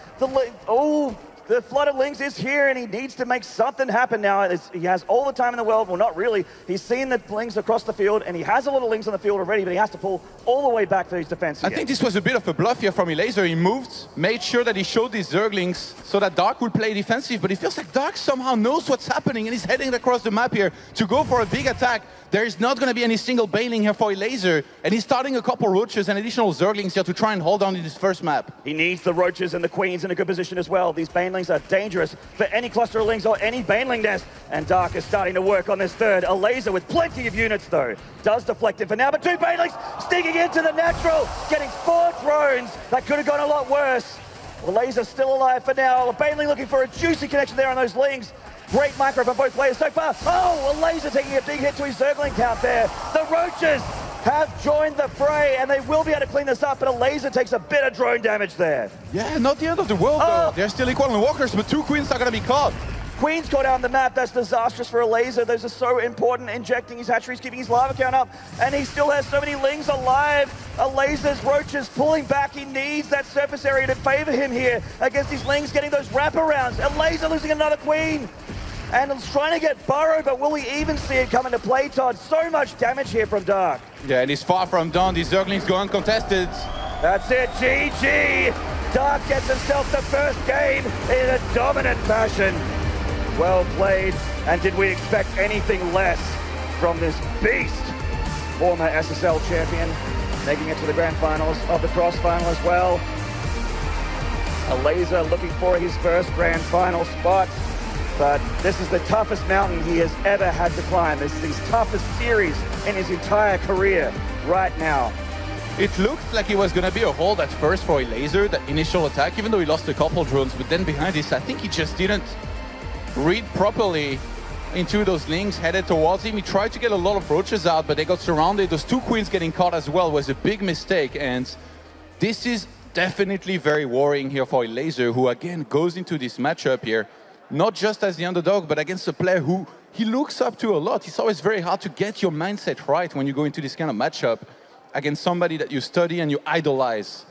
The flood of Lings is here, and he needs to make something happen now. He has all the time in the world. Well, not really. He's seen the Lings across the field, and he has a lot of Lings on the field already, but he has to pull all the way back for his defense again. I think this was a bit of a bluff here from Elazer. He moved, made sure that he showed these Zerglings so that Dark would play defensive, but it feels like Dark somehow knows what's happening, and he's heading across the map here to go for a big attack. There is not going to be any single Bailing here for Elazer, and he's starting a couple Roaches and additional Zerglings here to try and hold on in this first map. He needs the Roaches and the Queens in a good position as well. These Banelings are dangerous for any cluster of Lings or any Baneling nest, and Dark is starting to work on this third. Elazer with plenty of units though, does deflect it for now, but two Banelings sneaking into the natural, getting 4 drones. That could have gone a lot worse. Elazer still alive for now. Baneling looking for a juicy connection there on those Lings. Great micro from both players so far. Oh, Elazer taking a big hit to his Zergling count there. The Roaches have joined the fray, and they will be able to clean this up, but Elazer takes a bit of drone damage there. Yeah, not the end of the world, though. They're still equal in walkers, but 2 Queens are going to be caught. Queen's caught out on the map. That's disastrous for Elazer. Those are so important. Injecting his hatcheries, keeping his lava count up, and he still has so many Lings alive. Elazer's Roaches pulling back. He needs that surface area to favor him here against his Lings, getting those wraparounds. Elazer losing another Queen. And he's trying to get Burrow, but will we even see it come into play, Todd? So much damage here from Dark. Yeah, and he's far from done. These Zerglings go uncontested. That's it, GG. Dark gets himself the first game in a dominant fashion. Well played, and did we expect anything less from this beast? Former SSL champion, making it to the grand finals of the cross final as well. Elazer looking for his first grand final spot. But this is the toughest mountain he has ever had to climb. This is his toughest series in his entire career right now. It looked like it was going to be a hold at first for Elazer, that initial attack, even though he lost a couple drones. But then behind this, I think he just didn't read properly into those Lings headed towards him. He tried to get a lot of Roaches out, but they got surrounded. Those 2 Queens getting caught as well was a big mistake. And this is definitely very worrying here for Elazer, who again goes into this matchup here not just as the underdog, but against a player who he looks up to a lot. It's always very hard to get your mindset right when you go into this kind of matchup against somebody that you study and you idolize.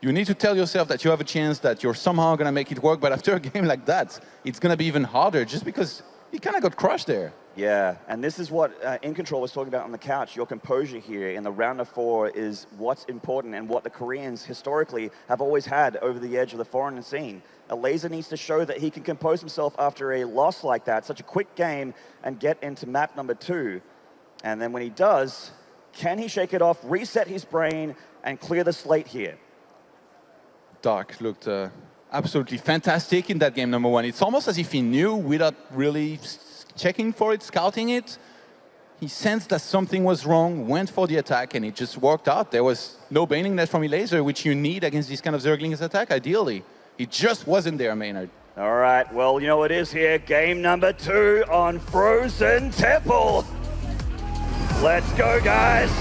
You need to tell yourself that you have a chance, that you're somehow going to make it work, but after a game like that, it's going to be even harder just because he kind of got crushed there. Yeah, and this is what In Control was talking about on the couch. Your composure here in the round of 4 is what's important and what the Koreans historically have always had over the edge of the foreign scene. Elazer needs to show that he can compose himself after a loss like that, such a quick game, and get into map number 2. And then when he does, can he shake it off, reset his brain, and clear the slate here? Dark looked absolutely fantastic in that game number 1. It's almost as if he knew without really checking for it, scouting it. He sensed that something was wrong, went for the attack, and it just worked out. There was no baning net from Elazer, which you need against this kind of Zergling's attack, ideally. It just wasn't there, Maynard. All right, well, you know what it is here. Game number 2 on Frozen Temple. Let's go, guys.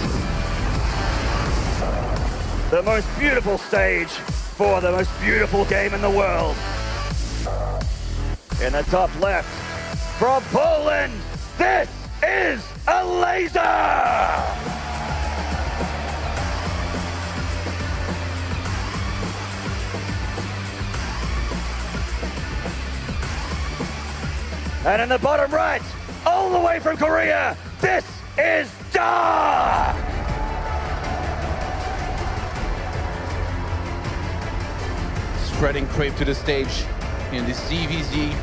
The most beautiful stage for the most beautiful game in the world. In the top left, from Poland, this is Elazer! And in the bottom right, all the way from Korea, this is Dark! Spreading creep to the stage in the ZVZ.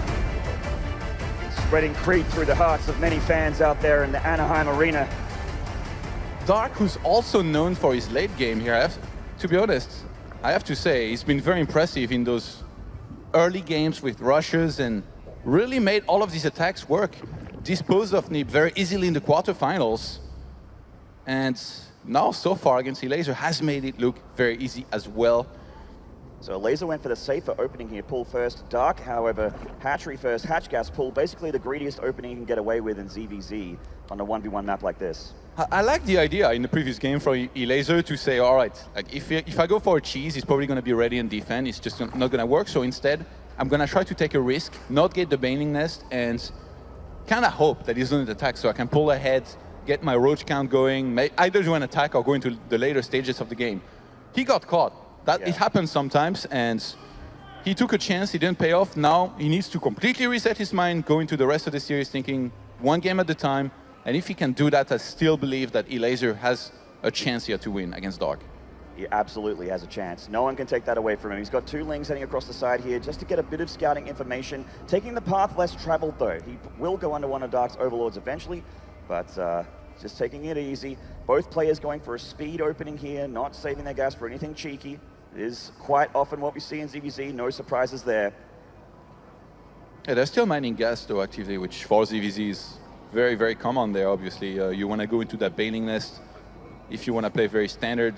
Spreading creep through the hearts of many fans out there in the Anaheim Arena. Dark, who's also known for his late game here, to be honest, I have to say, he's been very impressive in those early games with rushes and really made all of these attacks work. Disposed of Nib very easily in the quarterfinals. And now, so far, against Elazer, has made it look very easy as well. So Elazer went for the safer opening here, pull first. Dark, however, hatchery first, hatch gas pull, basically the greediest opening you can get away with in ZVZ on a 1v1 map like this. I like the idea in the previous game for Elazer to say, all right, like if I go for a cheese, he's probably going to be ready and defend. It's just not going to work. So instead, I'm going to try to take a risk, not get the baning nest, and kind of hope that he's going to attack so I can pull ahead, get my roach count going, either do an attack or go into the later stages of the game. He got caught. It happens sometimes, and he took a chance, he didn't pay off. Now he needs to completely reset his mind, go into the rest of the series thinking one game at a time, and if he can do that, I still believe that Elazer has a chance here to win against Dark. He absolutely has a chance. No one can take that away from him. He's got 2 Lings heading across the side here just to get a bit of scouting information, taking the path less traveled though. He will go under one of Dark's Overlords eventually, but just taking it easy. Both players going for a speed opening here, not saving their gas for anything cheeky. It is quite often what we see in ZVZ, no surprises there. Yeah, they're still mining gas though actively, which for ZVZ is very, very common there, obviously. You want to go into that baning nest if you want to play very standard.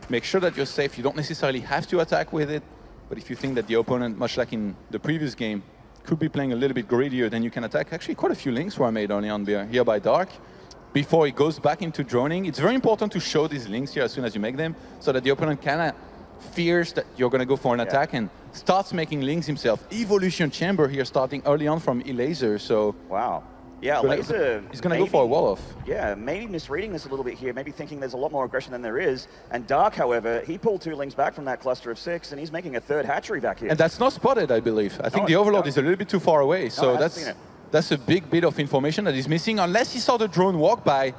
Make sure that you're safe. You don't necessarily have to attack with it, but if you think that the opponent, much like in the previous game, could be playing a little bit greedier, then you can attack. Actually, quite a few links were made early on here by Dark. Before he goes back into droning, it's very important to show these links here as soon as you make them, so that the opponent kind of fears that you're going to go for an attack and starts making links himself. Evolution Chamber here starting early on from Elazer, so... Wow. Yeah, Elazer... He's going to go for a wall-off. Yeah, maybe misreading this a little bit here, maybe thinking there's a lot more aggression than there is. And Dark, however, he pulled 2 Lings back from that cluster of 6, and he's making a 3rd hatchery back here. And that's not spotted, I believe. I think the Overlord is a little bit too far away, so that's a big bit of information that is missing, unless he saw the drone walk by.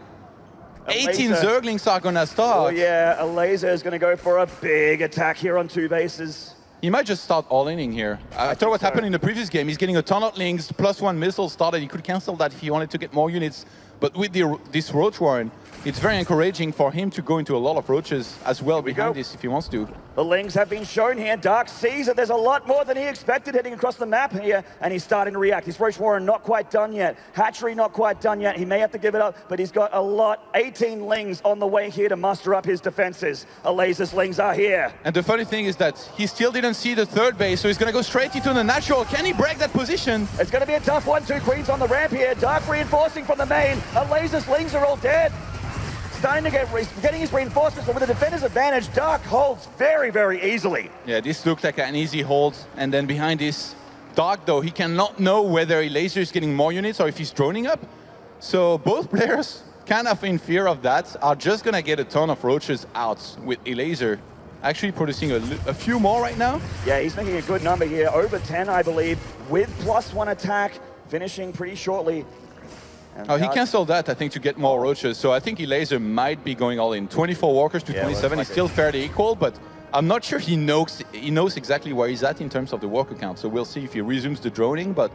18 Zerglings are going to start. Oh yeah, Elazer is going to go for a big attack here on 2 bases. He might just start all-inning here. After what happened in the previous game, he's getting a ton of links, +1 missile started. He could cancel that if he wanted to get more units. But with this Roach Warren, it's very encouraging for him to go into a lot of roaches as well behind this if he wants to. The Lings have been shown here. Dark sees that there's a lot more than he expected heading across the map here, and he's starting to react. His Roach Warren not quite done yet. Hatchery not quite done yet. He may have to give it up, but he's got a lot. 18 Lings on the way here to muster up his defenses. Elazer's Lings are here. And the funny thing is that he still didn't see the 3rd base, so he's going to go straight into the natural. Can he break that position? It's going to be a tough one. 2 Queens on the ramp here. Dark reinforcing from the main. Elazer's Lings are all dead. Starting to getting his reinforcements, but with a defender's advantage, Dark holds very, very easily. Yeah, this looked like an easy hold. And then behind this, Dark, though, he cannot know whether Elazer is getting more units or if he's droning up. So both players, kind of in fear of that, are just going to get a ton of roaches out with Elazer. Actually producing a few more right now. Yeah, he's making a good number here. Over 10, I believe, with +1 attack, finishing pretty shortly. Oh, he canceled that, I think, to get more roaches. So I think Elazer might be going all in. 24 walkers to 27 is still fairly equal, but I'm not sure he knows exactly where he's at in terms of the walker count. So we'll see if he resumes the droning, but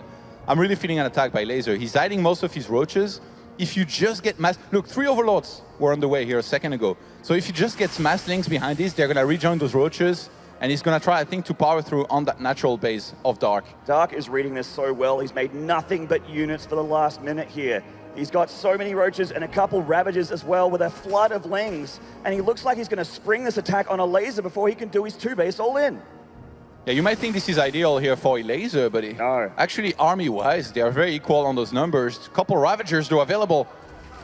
I'm really feeling an attack by Elazer. He's hiding most of his roaches. If you just get mass... Look, 3 overlords were on the way here a second ago. So if he just gets mass links behind this, they're going to rejoin those roaches, and he's going to try, I think, to power through on that natural base of Dark. Dark is reading this so well. He's made nothing but units for the last minute here. He's got so many roaches and a couple ravages as well with a flood of lings. And he looks like he's going to spring this attack on Elazer before he can do his 2-base all in. Yeah, you might think this is ideal here for Elazer, but actually, army-wise, they are very equal on those numbers. A couple Ravagers, though, available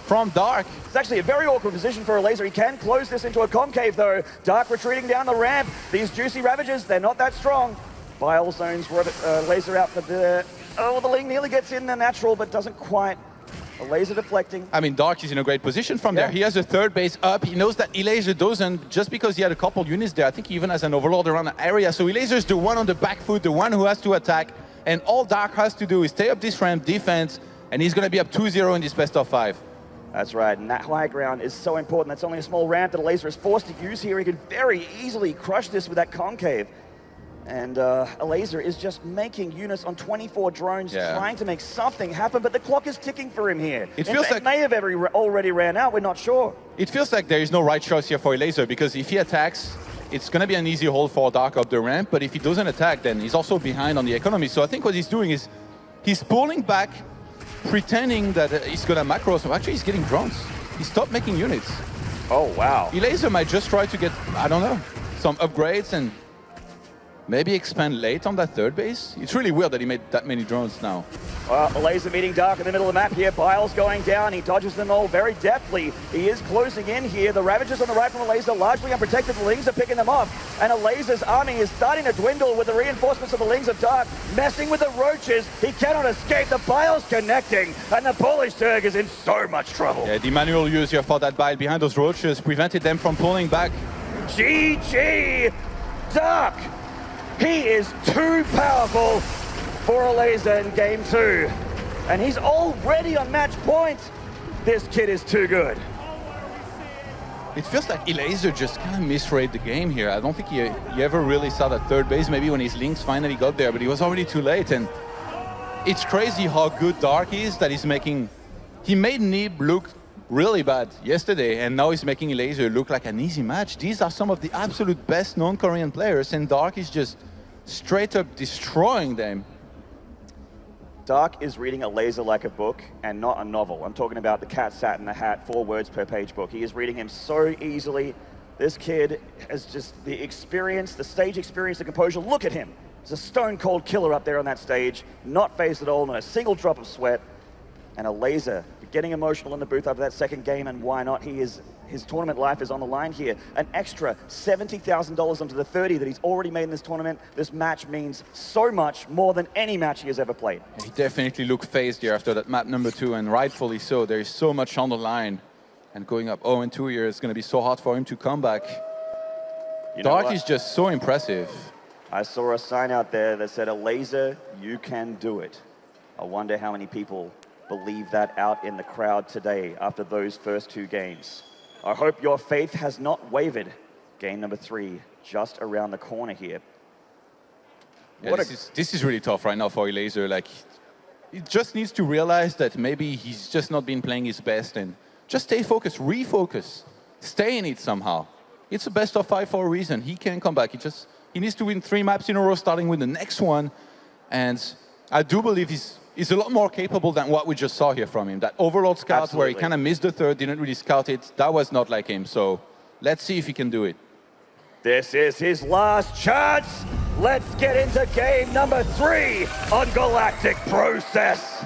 from Dark. It's actually a very awkward position for Elazer. He can close this into a concave, though. Dark retreating down the ramp. These juicy Ravagers, they're not that strong. Bile zones, Elazer out for the... Oh, the Ling nearly gets in the natural, but doesn't quite. Elazer deflecting. I mean, Dark is in a great position from there. He has a 3rd base up. He knows that Elazer doesn't, just because he had a couple units there. I think he even has an overlord around the area. So Elazer's the one on the back foot, the one who has to attack. And all Dark has to do is stay up this ramp, defense, and he's going to be up 2-0 in this best of 5. That's right, and that high ground is so important. That's only a small ramp that Elazer is forced to use here. He could very easily crush this with that concave. And Elazer is just making units on 24 drones, trying to make something happen, but the clock is ticking for him here. It feels like it may have already ran out, we're not sure. It feels like there is no right choice here for Elazer, because if he attacks, it's going to be an easy hold for Dark up the ramp, but if he doesn't attack, then he's also behind on the economy. So I think what he's doing is he's pulling back, pretending that he's going to macro, so actually he's getting drones. He stopped making units. Oh, wow. Elazer might just try to get, I don't know, some upgrades and maybe expand late on that 3rd base. It's really weird that he made that many drones now. Elazer meeting Dark in the middle of the map here. Bile's going down. He dodges them all very deftly. He is closing in here. The Ravagers on the right from Elazer, largely unprotected. The Lings are picking them off. And Elazer's army is starting to dwindle with the reinforcements of the Lings of Dark, messing with the Roaches. He cannot escape. The Bile's connecting. And the Polish Turk is in so much trouble. Yeah, the manual use here for that Bile behind those Roaches prevented them from pulling back. GG! Dark! He is too powerful for Elazer in game 2. And he's already on match point. This kid is too good. It feels like Elazer just kind of misread the game here. I don't think he ever really saw that 3rd base, maybe when his Lynx finally got there, but he was already too late. And it's crazy how good Dark is that he's making... He made Nib look really bad yesterday, and now he's making Elazer look like an easy match. These are some of the absolute best non-Korean players, and Dark is just straight up destroying them. Dark is reading Elazer like a book and not a novel. I'm talking about the cat sat in the hat, 4 words per page book. He is reading him so easily. This kid has just the experience, the stage experience, the composure. Look at him. He's a stone-cold killer up there on that stage, not phased at all, not a single drop of sweat. And Elazer getting emotional in the booth after that 2nd game, and why not? His tournament life is on the line here. An extra $70,000 onto the 30 that he's already made in this tournament. This match means so much more than any match he has ever played. He definitely looked phased here after that map number 2, and rightfully so. There is so much on the line, and going up 0-2 here, it's going to be so hard for him to come back. Dark is just so impressive. I saw a sign out there that said, Elazer, you can do it. I wonder how many people believe that out in the crowd today after those first 2 games. I hope your faith has not wavered. Game number 3, just around the corner here. Yeah, this is really tough right now for Elazer. Like, he just needs to realize that maybe he's just not been playing his best, and just stay focused, refocus, stay in it somehow. It's a best of 5 for a reason. He can come back. He needs to win 3 maps in a row, starting with the next one. And I do believe he's a lot more capable than what we just saw here from him. That Overlord scout where he kind of missed the 3rd, didn't really scout it, that was not like him. So let's see if he can do it. This is his last chance. Let's get into game number 3 on Galactic Process.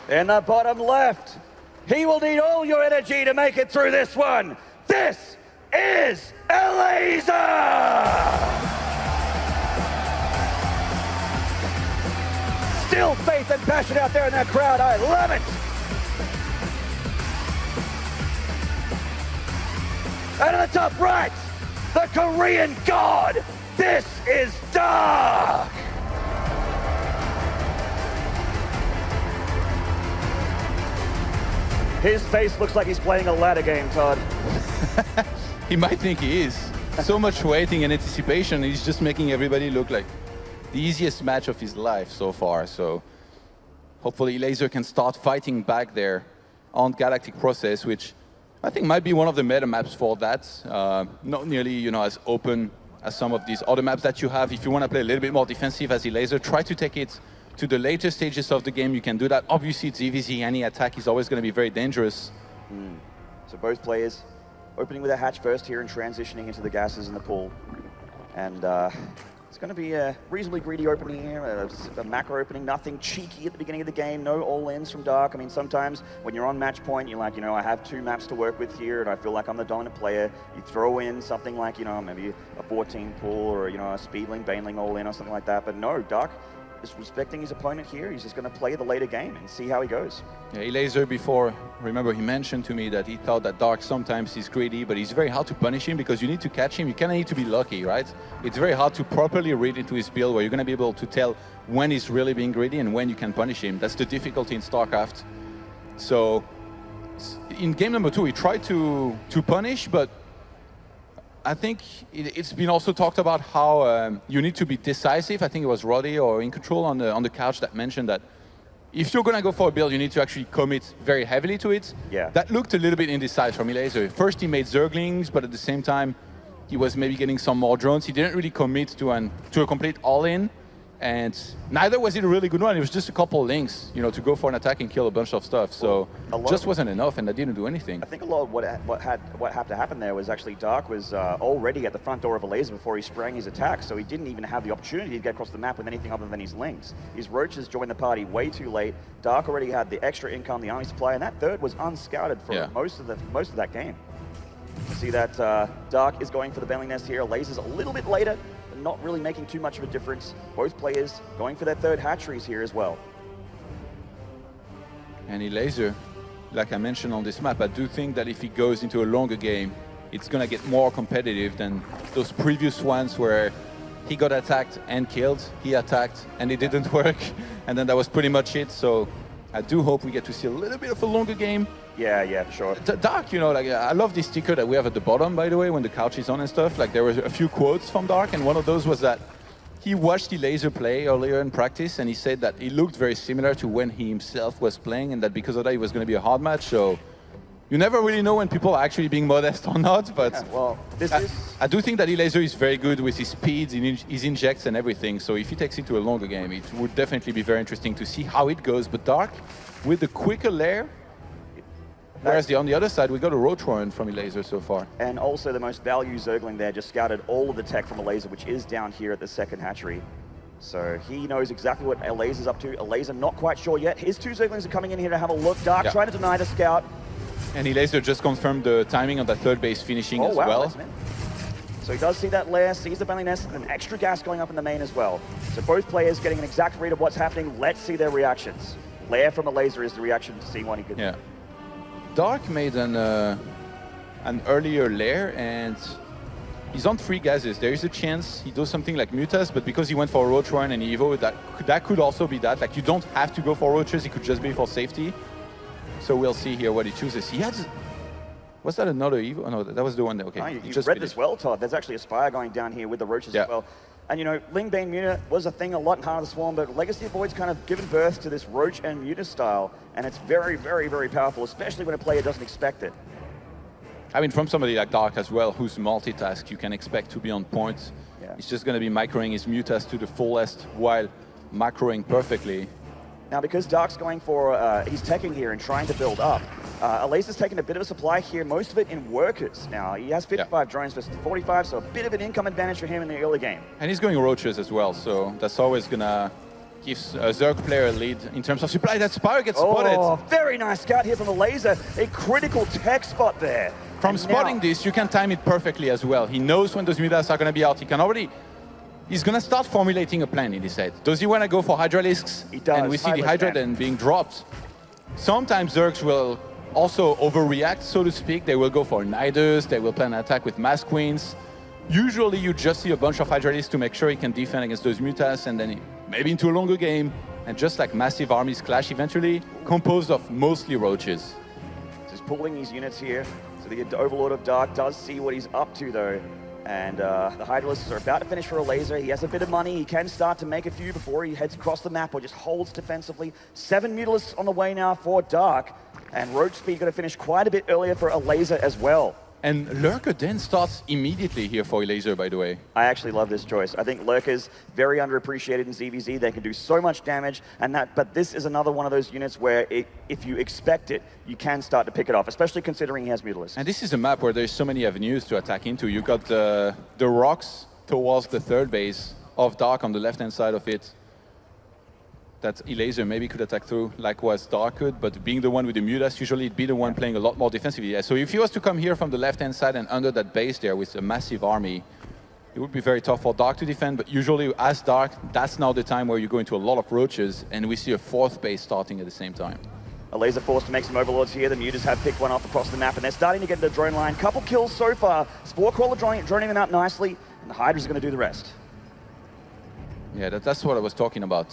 In the bottom left, he will need all your energy to make it through this one. This is Elazer! Still faith and passion out there in that crowd. I love it. And at the top right, the Korean God. This is Dark. His face looks like he's playing a ladder game, Todd. He might think he is. So much waiting and anticipation, he's just making everybody look like the easiest match of his life so far. So hopefully Elazer can start fighting back there on Galactic Process, which I think might be one of the meta maps for that. Not nearly, as open as some of these other maps that you have. If you want to play a little bit more defensive as Elazer, try to take it to the later stages of the game. You can do that. Obviously, it's EVZ. Any attack is always going to be very dangerous. So both players opening with a hatch first here and transitioning into the gases in the pool. And it's going to be a reasonably greedy opening here, a macro opening, nothing cheeky at the beginning of the game, no all-ins from Dark. I mean, sometimes when you're on match point, you're like, I have 2 maps to work with here, and I feel like I'm the dominant player. You throw in something like, maybe a 14 pool or, a Speedling, Baneling all-in or something like that. But no, Dark is respecting his opponent here. He's just going to play the later game and see how he goes. Yeah, Elazer before, remember he mentioned to me that he thought that Dark sometimes is greedy, but it's very hard to punish him because you need to catch him. You kind of need to be lucky, right? It's very hard to properly read into his build where you're going to be able to tell when he's really being greedy and when you can punish him. That's the difficulty in StarCraft. So in game number 2, he tried to punish, but I think it's been also talked about how you need to be decisive. I think it was Roddy or In Control on the couch that mentioned that if you're going to go for a build, you need to actually commit very heavily to it. Yeah. That looked a little bit indecisive from Elazer. First, he made Zerglings, but at the same time, he was maybe getting some more drones. He didn't really commit to a complete all-in. And neither was it a really good one. It was just a couple links, to go for an attack and kill a bunch of stuff. So just wasn't enough, and that didn't do anything. I think a lot of what had to happen there was actually Dark was already at the front door of Elazer before he sprang his attack, so he didn't even have the opportunity to get across the map with anything other than his links. His roaches joined the party way too late. Dark already had the extra income, the army supply, and that third was unscouted for most of that game. You see that Dark is going for the Baneling Nest here. Elazer's a little bit later, not really making too much of a difference. Both players going for their third hatcheries here as well. And Elazer, like I mentioned on this map, I do think that if he goes into a longer game, it's going to get more competitive than those previous ones where he got attacked and killed, he attacked and it didn't work, and then that was pretty much it. So I do hope we get to see a little bit of a longer game. Yeah, for sure. Dark, I love this sticker that we have at the bottom, by the way, when the couch is on and stuff. Like, there were a few quotes from Dark, and one of those was that he watched Elazer play earlier in practice, and he said that it looked very similar to when he himself was playing, and that because of that, it was going to be a hard match. So you never really know when people are actually being modest or not, but I do think that Elazer is very good with his speeds, his injects and everything. So if he takes it to a longer game, it would definitely be very interesting to see how it goes. But Dark, with the quicker lair, whereas on the other side, we got a Ro4 from Elazer so far. And also the most value Zergling there just scouted all of the tech from Elazer, which is down here at the second hatchery. So he knows exactly what Elazer's up to. Elazer not quite sure yet. His 2 Zerglings are coming in here to have a look. Dark trying to deny the scout. And Elazer just confirmed the timing on that third base finishing as well. So he does see that lair, sees the Baneling Nest, and an extra gas going up in the main as well. So both players getting an exact read of what's happening. Let's see their reactions. Lair from Elazer is the reaction to see what he could do. Dark made an earlier lair, and he's on 3 gases. There is a chance he does something like Mutas, but because he went for Ro4 and Evo, that could also be that. Like, you don't have to go for Roaches, it could just be for safety. So we'll see here what he chooses. He has... Was that another Evo? Oh, no, that was the one that... Okay. Oh, you read this well, Todd. There's actually a Spire going down here with the Roaches as well. And, Ling Bane Muta was a thing a lot in Heart of the Swarm, but Legacy of Void's kind of given birth to this Roach and Muta style, and it's very, very, very powerful, especially when a player doesn't expect it. I mean, from somebody like Dark as well, who's multitask, you can expect to be on point. He's just going to be microing his Mutas to the fullest while macroing perfectly. Now, because Dark's going for, he's teching here and trying to build up, Elazer's taking a bit of a supply here, most of it in workers. Now, he has 55 drones versus 45, so a bit of an income advantage for him in the early game. And he's going Roaches as well, so that's always going to give a Zerg player a lead in terms of supply. That Spire gets spotted. Oh, very nice scout here from Elazer. A critical tech spot there. From spotting this, you can time it perfectly as well. He knows when those Mutas are going to be out. He can already... He's going to start formulating a plan in his head. Does he want to go for Hydralisks? He does. And we see the Hydra then being dropped. Sometimes Zergs will also overreact, so to speak. They will go for Niders. They will plan an attack with Mass Queens. Usually you just see a bunch of Hydralisks to make sure he can defend against those Mutas, and then maybe into a longer game, and just like massive armies clash eventually, composed of mostly Roaches. pulling these units here. So the Overlord of Dark does see what he's up to, though. And the Hydralisks are about to finish for Elazer. He has a bit of money. He can start to make a few before he heads across the map or just holds defensively. 7 Mutalisks on the way now for Dark. And Roach Speed going to finish quite a bit earlier for Elazer as well. And Lurker then starts immediately here for Elazer, by the way. I actually love this choice. I think Lurker's very underappreciated in ZVZ. They can do so much damage, but this is another one of those units where if you expect it, you can start to pick it off, especially considering he has Mutalisks. And this is a map where there's so many avenues to attack into. You got the rocks towards the third base of Dark on the left-hand side of it. That Elazer maybe could attack through, likewise Dark could, but being the one with the Mutas, usually it'd be the one playing a lot more defensively. Yeah, so if he was to come here from the left-hand side and under that base there with a massive army, it would be very tough for Dark to defend, but usually as Dark, that's now the time where you go into a lot of roaches, and we see a fourth base starting at the same time. Elazer forced to make some overlords here. The Mutas have picked one off across the map, and they're starting to get the drone line. Couple kills so far. Spore Crawler droning them out nicely, and the Hydra's going to do the rest. Yeah, that's what I was talking about.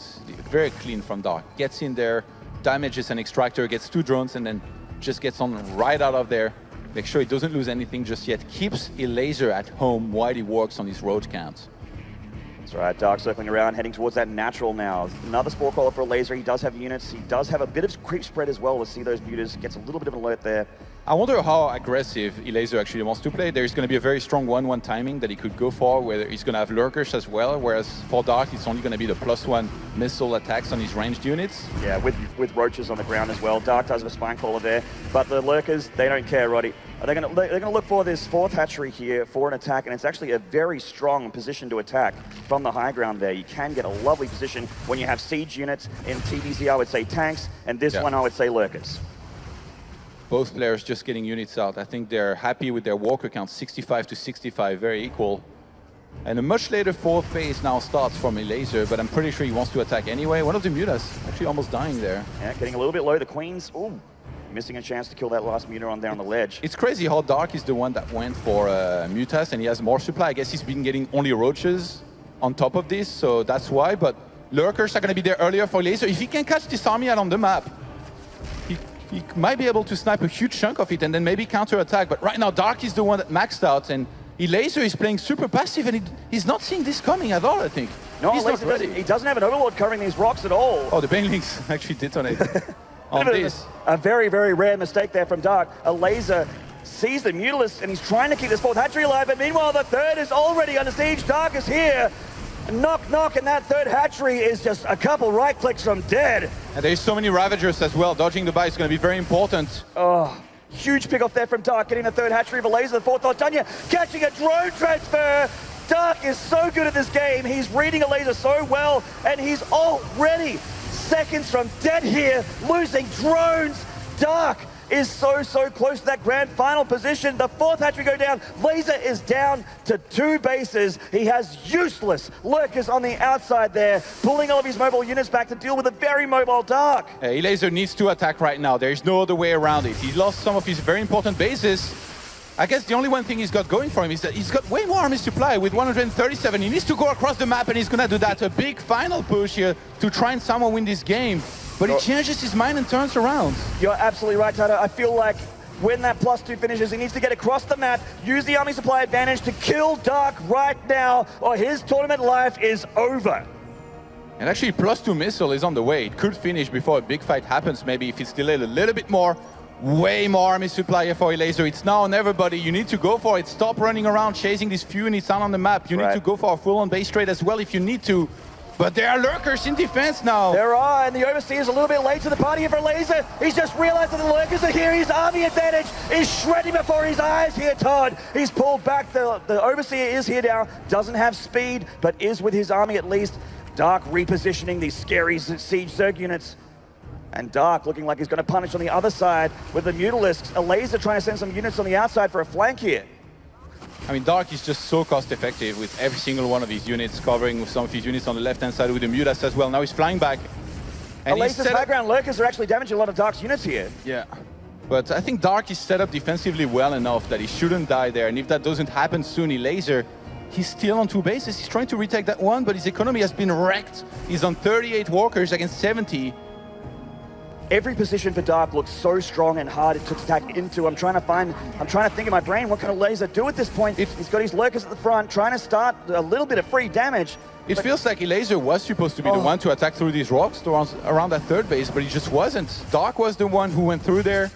Very clean from Dark. Gets in there, damages an extractor, gets 2 drones, and then just gets on right out of there. Make sure he doesn't lose anything just yet. Keeps Elazer at home while he works on his road counts. That's right, Dark circling around, heading towards that natural now. Another Spore Crawler for Elazer. He does have units. He does have a bit of creep spread as well. We'll see those Mutas. Gets a little bit of an alert there. I wonder how aggressive Elazer actually wants to play. There's going to be a very strong 1-1 timing that he could go for, where he's going to have Lurkers as well, whereas for Dark, it's only going to be the +1 missile attacks on his ranged units. Yeah, with Roaches on the ground as well. Dark does have a Spine Crawler there, but the Lurkers, they don't care, Roddy. They're going to look for this 4th hatchery here for an attack, and it's actually a very strong position to attack from the high ground there. You can get a lovely position when you have siege units. In TDZ, I would say tanks, and this one, I would say Lurkers. Both players just getting units out. I think they're happy with their walker count, 65 to 65, very equal. And a much later 4th phase now starts from Elazer, but I'm pretty sure he wants to attack anyway. One of the Mutas actually almost dying there. Yeah, getting a little bit low. The Queens, ooh, missing a chance to kill that last Muta on down the ledge. It's crazy how Dark is the one that went for Mutas, and he has more supply. I guess he's been getting only Roaches on top of this, so that's why. But Lurkers are going to be there earlier for Elazer. If he can catch this army out on the map, he might be able to snipe a huge chunk of it and then maybe counter-attack. But right now, Dark is the one that maxed out, and Elazer is playing super passive, and he's not seeing this coming at all, I think. No, he's not ready. He doesn't have an Overlord covering these rocks at all. Oh, the Banelings actually detonate on this. A very, very rare mistake there from Dark. Elazer sees the Mutalisks, and he's trying to keep this 4th hatchery alive, but meanwhile, the 3rd is already under siege. Dark is here. Knock, knock, and that 3rd hatchery is just a couple right clicks from dead. And there's so many Ravagers as well. Dodging the buy is going to be very important. Oh, huge pick off there from Dark, getting the 3rd hatchery of Elazer. The 4th not done yet, catching a drone transfer. Dark is so good at this game. He's reading Elazer so well, and he's already seconds from dead here, losing drones. Dark is so close to that grand final position. The 4th hatchery go down. Elazer is down to 2 bases. He has useless Lurkers on the outside there, pulling all of his mobile units back to deal with a very mobile Dark. Elazer needs to attack right now. There's no other way around it. He lost some of his very important bases. I guess the only one thing he's got going for him is that he's got way more army supply with 137. He needs to go across the map, and he's going to do that. A big final push here to try and somehow win this game. But he changes his mind and turns around. You're absolutely right, Tato. I feel like when that +2 finishes, he needs to get across the map, use the army supply advantage to kill Dark right now, or his tournament life is over. And actually, +2 missile is on the way. It could finish before a big fight happens, maybe if it's delayed a little bit more. Way more army supply here for Elazer. It's now on everybody. You need to go for it. Stop running around chasing these few units out on the map. You need to go for a full-on base trade as well if you need to. But there are Lurkers in defense now. There are, and the Overseer is a little bit late to the party here for Elazer. He's just realized that the Lurkers are here. His army advantage is shredding before his eyes here, Todd. He's pulled back. The Overseer is here now. Doesn't have speed, but is with his army at least. Dark repositioning these scary siege Zerg units. And Dark looking like he's going to punish on the other side with the Mutalisks. Elazer trying to send some units on the outside for a flank here. I mean, Dark is just so cost-effective with every single one of his units, covering with some of his units on the left-hand side with the Mutas as well. Now he's flying back. And Elazer's background Lurkers are actually damaging a lot of Dark's units here. Yeah. But I think Dark is set up defensively well enough that he shouldn't die there. And if that doesn't happen soon, Elazer, he's still on 2 bases. He's trying to retake that one, but his economy has been wrecked. He's on 38 walkers against 70. Every position for Dark looks so strong and hard to attack into. I'm trying to think in my brain, what can Elazer do at this point? He's got his lurkers at the front, trying to start a little bit of free damage. It feels like Elazer was supposed to be the one to attack through these rocks around that third base, but he just wasn't. Dark was the one who went through there.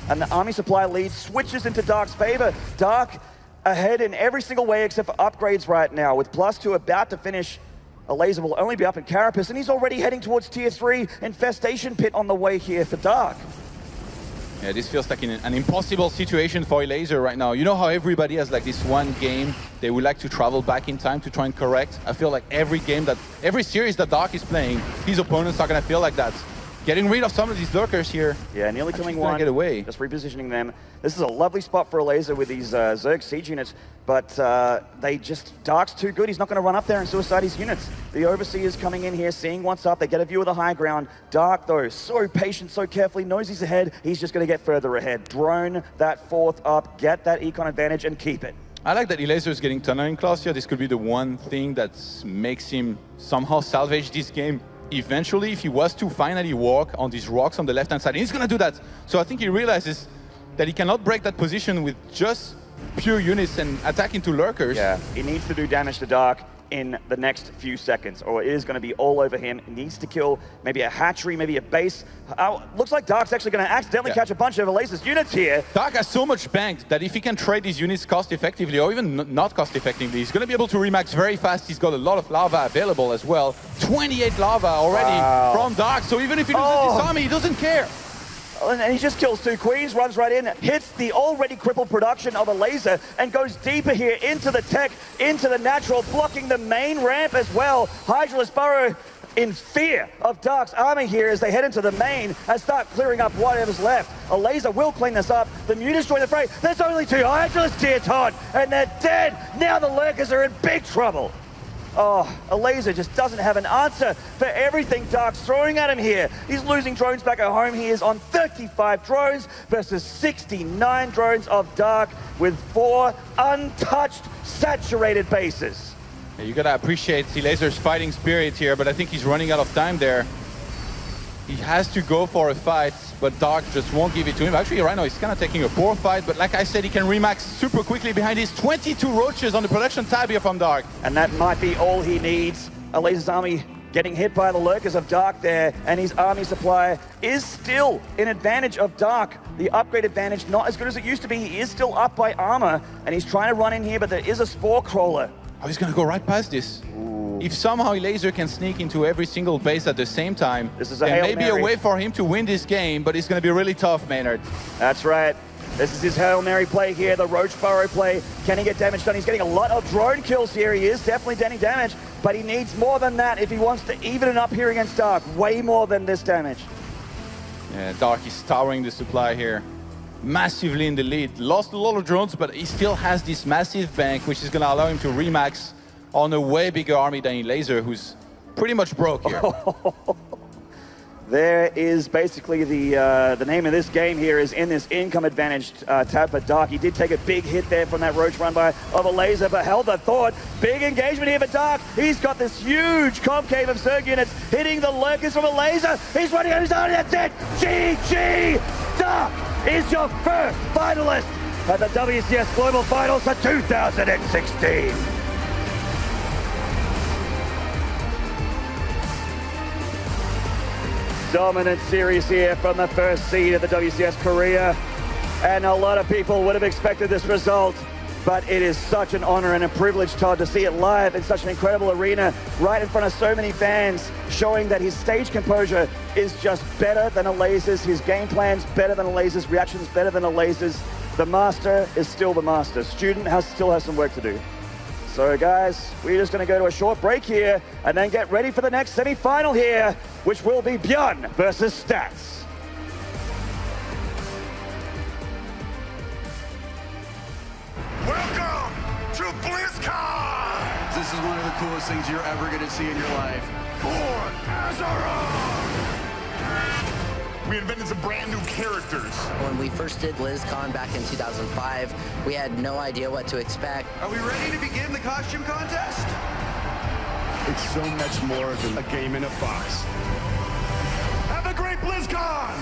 And the Army Supply lead switches into Dark's favor. Dark ahead in every single way except for upgrades right now. With +2 about to finish, Elazer will only be up in Carapace, and he's already heading towards Tier 3 Infestation Pit on the way here for Dark. Yeah, this feels like an impossible situation for Elazer right now. You know how everybody has like this one game they would like to travel back in time to try and correct? I feel like every series that Dark is playing, his opponents are going to feel like that. Getting rid of some of these lurkers here. Yeah, nearly killing one. Get away. Just repositioning them. This is a lovely spot for Elazer with these Zerg siege units, but Dark's too good. He's not going to run up there and suicide his units. The Overseer's coming in here, seeing what's up. They get a view of the high ground. Dark, though, so patient, so carefully, knows he's ahead. He's just going to get further ahead. Drone that 4th up, get that econ advantage, and keep it. I like that Elazer is getting tunneling class here. This could be the one thing that makes him somehow salvage this game. Eventually, if he was to finally walk on these rocks on the left-hand side, he's going to do that. So I think he realizes that he cannot break that position with just pure units and attack into lurkers. Yeah, he needs to do damage to Dark in the next few seconds, or it is going to be all over him. He needs to kill maybe a hatchery, maybe a base. Looks like Dark's actually going to accidentally catch a bunch of Elazer's units here. Dark has so much banked that if he can trade these units cost-effectively, or even not cost-effectively, he's going to be able to remax very fast. He's got a lot of lava available as well. 28 lava already from Dark, so even if he loses his army, he doesn't care. And he just kills 2 queens, runs right in, hits the already crippled production of Elazer, and goes deeper here into the tech, into the natural, blocking the main ramp as well. Hydralisk Burrow in fear of Dark's army here as they head into the main and start clearing up whatever's left. Elazer will clean this up. The Mutants join the fray. There's only 2 Hydralisk tier Todd, and they're dead. Now the lurkers are in big trouble. Oh, Elazer just doesn't have an answer for everything Dark's throwing at him here. He's losing drones back at home. He is on 35 drones versus 69 drones of Dark with 4 untouched, saturated bases. Yeah, you gotta appreciate Elazer's fighting spirit here, but I think he's running out of time there. He has to go for a fight, but Dark just won't give it to him. Actually, right now, he's kind of taking a poor fight, but like I said, he can remax super quickly behind his 22 roaches on the production tab here from Dark. And that might be all he needs. Elazer's army getting hit by the lurkers of Dark there, and his army supply is still in advantage of Dark. The upgrade advantage, not as good as it used to be. He is still up by armor, and he's trying to run in here, but there is a Spore Crawler. Oh, he's gonna go right past this. If somehow Elazer can sneak into every single base at the same time, this is there may be a way for him to win this game, but it's going to be really tough, Maynard. That's right. This is his Hail Mary play here, the Roach Burrow play. Can he get damage done? He's getting a lot of drone kills here. He is definitely getting damage, but he needs more than that if he wants to even it up here against Dark. Way more than this damage. Yeah, Dark is towering the supply here. Massively in the lead. Lost a lot of drones, but he still has this massive bank, which is going to allow him to remax on a way bigger army than Elazer, who's pretty much broke here. There is basically the name of this game here is in this income advantage tab for Dark. He did take a big hit there from that Roach run by of Elazer, but held the thought. Big engagement here for Dark. He's got this huge concave of Zerg units hitting the lurkers from Elazer. He's running on his own, that's it! GG! Dark is your first finalist at the WCS Global Finals for 2016. Dominant series here from the first seed of the WCS Korea, and a lot of people would have expected this result, but it is such an honor and a privilege, Todd, to see it live in such an incredible arena, right in front of so many fans, showing that his stage composure is just better than Elazer's, his game plan's better than Elazer's, reactions better than Elazer's. The master is still the master. Student still has some work to do. So guys, we're just going to go to a short break here and then get ready for the next semi-final here, which will be Björn versus Stats. Welcome to BlizzCon! This is one of the coolest things you're ever going to see in your life. For Azeroth! We invented some brand new characters. When we first did BlizzCon back in 2005, we had no idea what to expect. Are we ready to begin the costume contest? It's so much more than a game in a box. Have a great BlizzCon!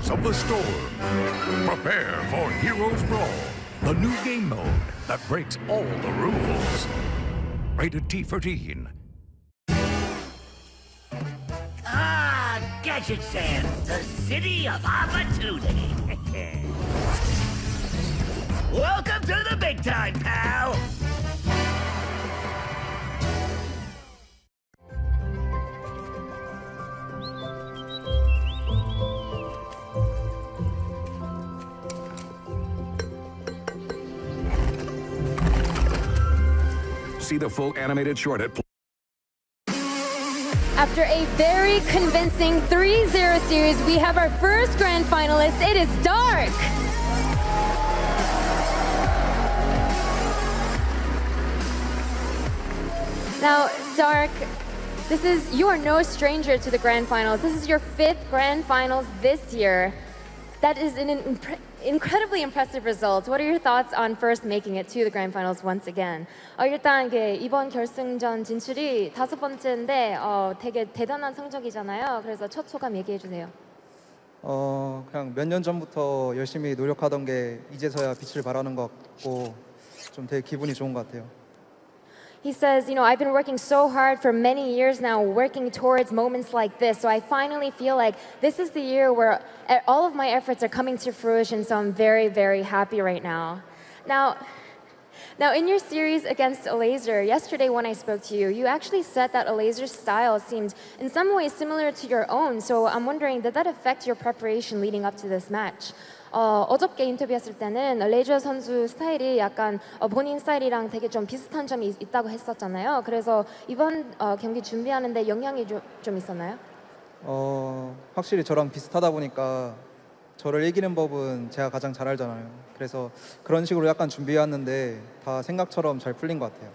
Of the storm. Prepare for Heroes Brawl, the new game mode that breaks all the rules. Rated T13. Ah, Gadget Sand, the city of opportunity. Welcome to the big time, pal. See the full animated short at After a very convincing 3-0 series, we have our first grand finalist. It is Dark. Now, Dark, you are no stranger to the grand finals. This is your 5th grand finals this year. That is an incredibly impressive result. What are your thoughts on first making it to the grand finals once again? 일단 이번 결승전 진출이 5번째인데 되게 대단한 성적이잖아요. 그래서 첫 소감 얘기해 주세요. 그냥 몇 년 전부터 열심히 노력하던 게 이제서야 빛을 발하는 것 같고 좀 되게 기분이 좋은 것 같아요. He says, I've been working so hard for many years now, working towards moments like this. So I finally feel like this is the year where all of my efforts are coming to fruition. So I'm very, very happy right now. Now in your series against Elazer, yesterday when I spoke to you, you actually said that Elazer's style seemed in some ways similar to your own. So I'm wondering, did that affect your preparation leading up to this match? 어저께 인터뷰했을 때는 레이저 선수 스타일이 약간 본인 스타일이랑 되게 좀 비슷한 점이 있다고 했었잖아요. 그래서 이번 경기 준비하는데 영향이 좀 있었나요? 확실히 저랑 비슷하다 보니까 저를 이기는 법은 제가 가장 잘 알잖아요. 그래서 그런 식으로 약간 준비해왔는데 다 생각처럼 잘 풀린 것 같아요.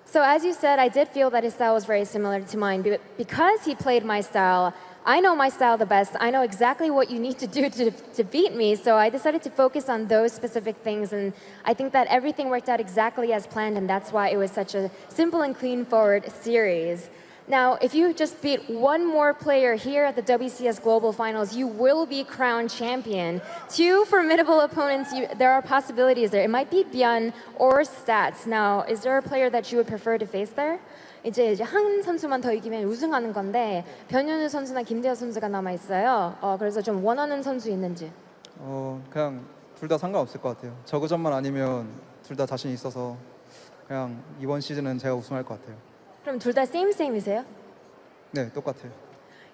So as you said, I did feel that his style was very similar to mine. Because he played my style, I know my style the best. I know exactly what you need to do to beat me. So I decided to focus on those specific things. And I think that everything worked out exactly as planned. And that's why it was such a simple and clean forward series. Now, if you just beat one more player here at the WCS Global Finals, you will be crowned champion. 2 formidable opponents, there are possibilities there. It might be Byun or Stats. Now, is there a player that you would prefer to face there? 이제 한 선수만 더 이기면 우승하는 건데 변현우 선수나 김대호 선수가 남아 있어요. 그래서 좀 원하는 선수 있는지. 그냥 둘 다 상관없을 것 같아요. 저그전만 아니면 둘 다 자신 있어서 그냥 이번 시즌은 제가 우승할 것 같아요. 그럼 둘 다 same이세요? 네, 똑같아요.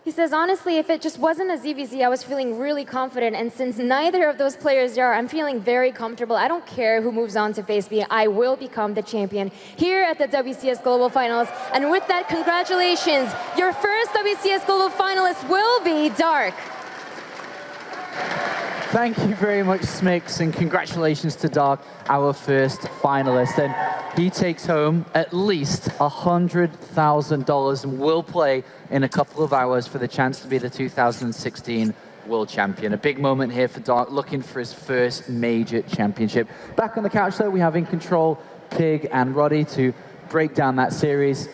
He says, honestly, if it just wasn't a ZVZ, I was feeling really confident. And since neither of those players are, I'm feeling very comfortable. I don't care who moves on to face me. I will become the champion here at the WCS Global Finals. And with that, congratulations. Your first WCS Global Finalist will be Dark. Thank you very much, Smix, and congratulations to Dark, our first finalist. And he takes home at least $100,000 and will play in a couple of hours for the chance to be the 2016 World Champion. A big moment here for Dark, looking for his first major championship. Back on the couch, though, we have In Control, Pig, and Roddy to break down that series.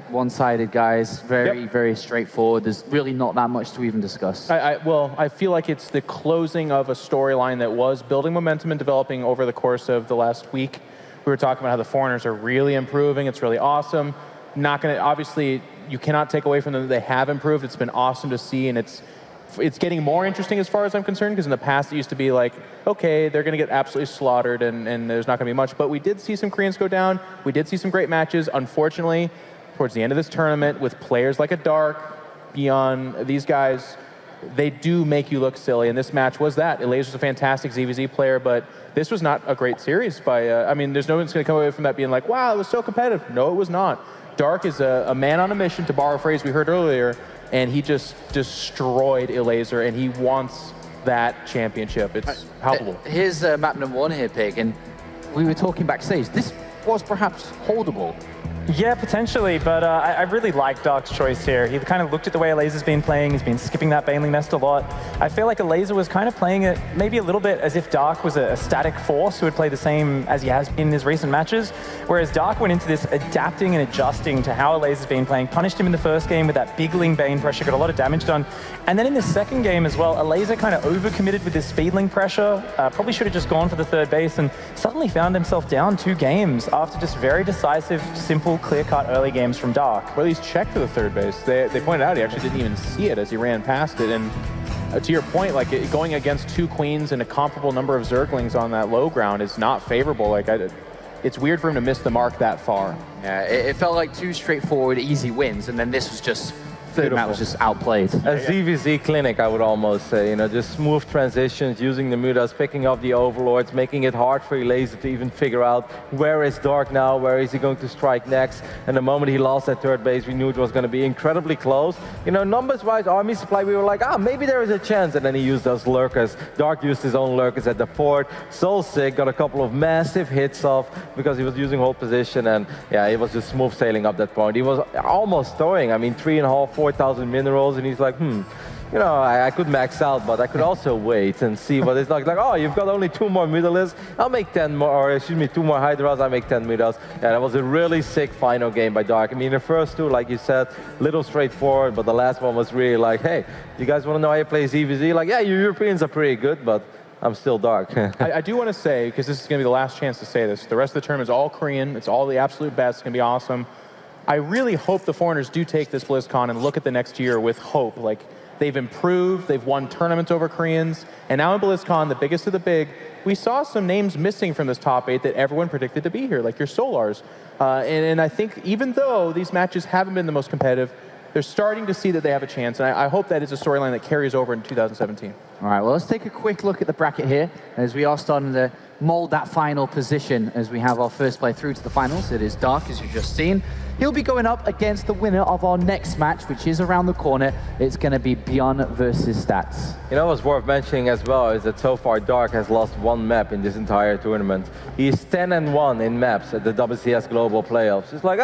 One-sided, guys. Very straightforward. There's really not that much to even discuss. Well, I feel like it's the closing of a storyline that was building momentum and developing over the course of the last week. We were talking about how the foreigners are really improving. It's really awesome. Obviously, you cannot take away from them that they have improved. It's been awesome to see, and it's getting more interesting as far as I'm concerned, because in the past it used to be like, okay, they're going to get absolutely slaughtered, and there's not going to be much. But we did see some Koreans go down. We did see some great matches. Unfortunately, towards the end of this tournament, with players like a Dark, Byun, these guys, they do make you look silly, and this match was that. Elazer's a fantastic ZVZ player, but this was not a great series by, I mean, there's no one's going to come away from that being like, wow, it was so competitive. No, it was not. Dark is a man on a mission, to borrow a phrase we heard earlier, and he just destroyed Elazer, and he wants that championship. It's palpable. Here's map number 1 here, Pig, and we were talking backstage. This was perhaps holdable. Yeah, potentially, but I really like Dark's choice here. He kind of looked at the way Elazer's been playing. He's been skipping that Baneling Nest a lot. I feel like Elazer was kind of playing it maybe a little bit as if Dark was a static force who would play the same as he has been in his recent matches, whereas Dark went into this adapting and adjusting to how Elazer's been playing, punished him in the first game with that bigling Bane pressure, got a lot of damage done. And then in the second game as well, Elazer kind of overcommitted with his speedling pressure, probably should have just gone for the third base, and suddenly found himself down 2 games after just very decisive, simple, clear-cut early games from Dark. Well, he's checked for the third base. They pointed out he actually didn't even see it as he ran past it. And to your point, like going against 2 queens and a comparable number of Zerglings on that low ground is not favorable. Like it's weird for him to miss the mark that far. Yeah, it felt like 2 straightforward, easy wins, and then this was just third map was just outplayed. A ZVZ clinic, I would almost say. You know, just smooth transitions, using the mutas, picking up the overlords, making it hard for Elazer to even figure out where is Dark now, where is he going to strike next. And the moment he lost that third base, we knew it was going to be incredibly close. You know, numbers-wise, army supply, we were like, maybe there is a chance. And then he used those lurkers. Dark used his own lurkers at the fort. Soul Sick got a couple of massive hits off because he was using hold position. And yeah, he was just smooth sailing up that point. He was almost throwing, I mean, 3,500, 4,000 minerals, and he's like, you know, I could max out, but I could also wait and see what it's like. Like, oh, you've got only 2 more Mutalisks, I'll make 10 more, or excuse me, 2 more Hydras, I'll make 10 Mutas. Yeah, that was a really sick final game by Dark. I mean, the first 2, like you said, little straightforward, but the last one was really like, hey, you guys want to know how you play ZVZ? Like, yeah, you Europeans are pretty good, but I'm still Dark. I do want to say, because this is going to be the last chance to say this, the rest of the tournament is all Korean. It's all the absolute best. It's going to be awesome. I really hope the foreigners do take this BlizzCon and look at the next year with hope. Like, they've improved, they've won tournaments over Koreans, and now in BlizzCon, the biggest of the big, we saw some names missing from this top 8 that everyone predicted to be here, like your Solars. And I think even though these matches haven't been the most competitive, they're starting to see that they have a chance, and I hope that is a storyline that carries over in 2017. All right, well, let's take a quick look at the bracket here, as we are starting to mold that final position as we have our first play through to the finals. It is Dark, as you've just seen. He'll be going up against the winner of our next match, which is around the corner. It's going to be Beyond versus Stats. You know what's worth mentioning as well is that so far Dark has lost 1 map in this entire tournament. He's 10-1 in maps at the WCS Global Playoffs. It's like,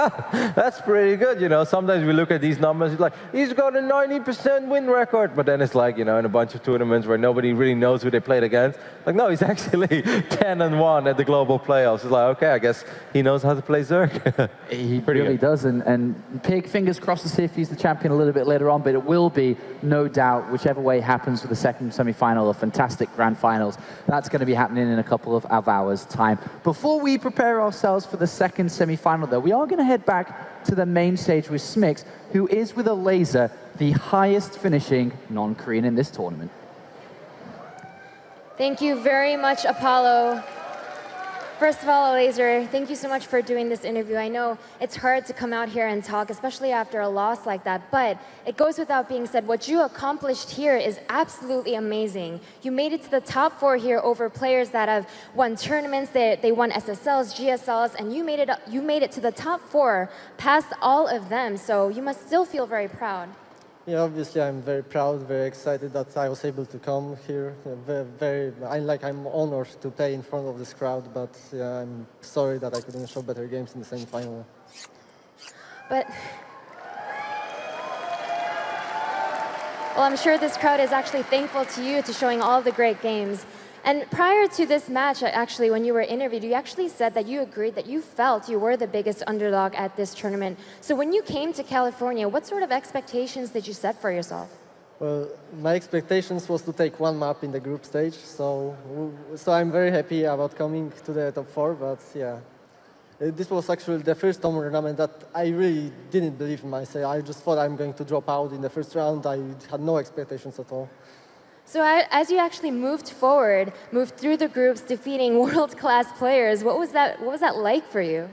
that's pretty good, you know. Sometimes we look at these numbers, it's like, he's got a 90% win record. But then it's like, you know, in a bunch of tournaments where nobody really knows who they played against. Like, no, he's actually 10-1 at the Global Playoffs. It's like, okay, I guess he knows how to play Zerg. He really does, and Pig, fingers crossed to see if he's the champion a little bit later on, but it will be, no doubt, whichever way it happens for the second semi-final of fantastic grand finals. That's going to be happening in a couple of hours' time. Before we prepare ourselves for the second semi-final, though, we are going to head back to the main stage with Smix, who is with Elazer, the highest finishing non-Korean in this tournament. Thank you very much, Apollo. First of all, Elazer, thank you so much for doing this interview. I know it's hard to come out here and talk, especially after a loss like that, but it goes without being said, what you accomplished here is absolutely amazing. You made it to the top 4 here over players that have won tournaments, they won SSLs, GSLs, and you made it to the top 4 past all of them, so you must still feel very proud. Yeah, obviously I'm very proud, very excited that I was able to come here. I'm honored to play in front of this crowd, but yeah, I'm sorry that I couldn't show better games in the semi-final. But, well, I'm sure this crowd is actually thankful to you to showing all the great games. And prior to this match, actually, when you were interviewed, you actually said that you agreed that you felt you were the biggest underdog at this tournament. So when you came to California, what sort of expectations did you set for yourself? Well, my expectations was to take 1 map in the group stage, so I'm very happy about coming to the top 4, but yeah. This was actually the first tournament that I really didn't believe in myself. I just thought I'm going to drop out in the first round. I had no expectations at all. So as you actually moved forward, moved through the groups, defeating world-class players, what was that like for you?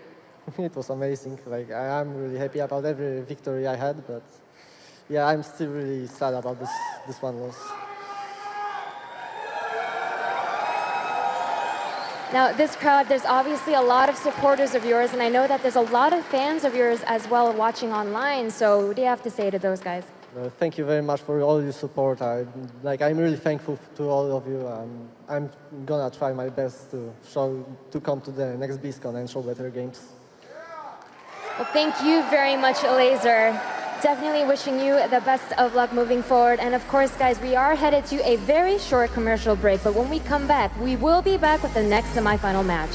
It was amazing. Like, I'm really happy about every victory I had, but yeah, I'm still really sad about this one loss. Now, this crowd, there's obviously a lot of supporters of yours, and I know that there's a lot of fans of yours as well watching online, so what do you have to say to those guys? Thank you very much for all your support. I'm really thankful to all of you. I'm gonna try my best to come to the next BlizzCon and show better games. Well, thank you very much, Elazer. Definitely wishing you the best of luck moving forward. And of course, guys, we are headed to a very short commercial break. But when we come back, we will be back with the next semifinal match.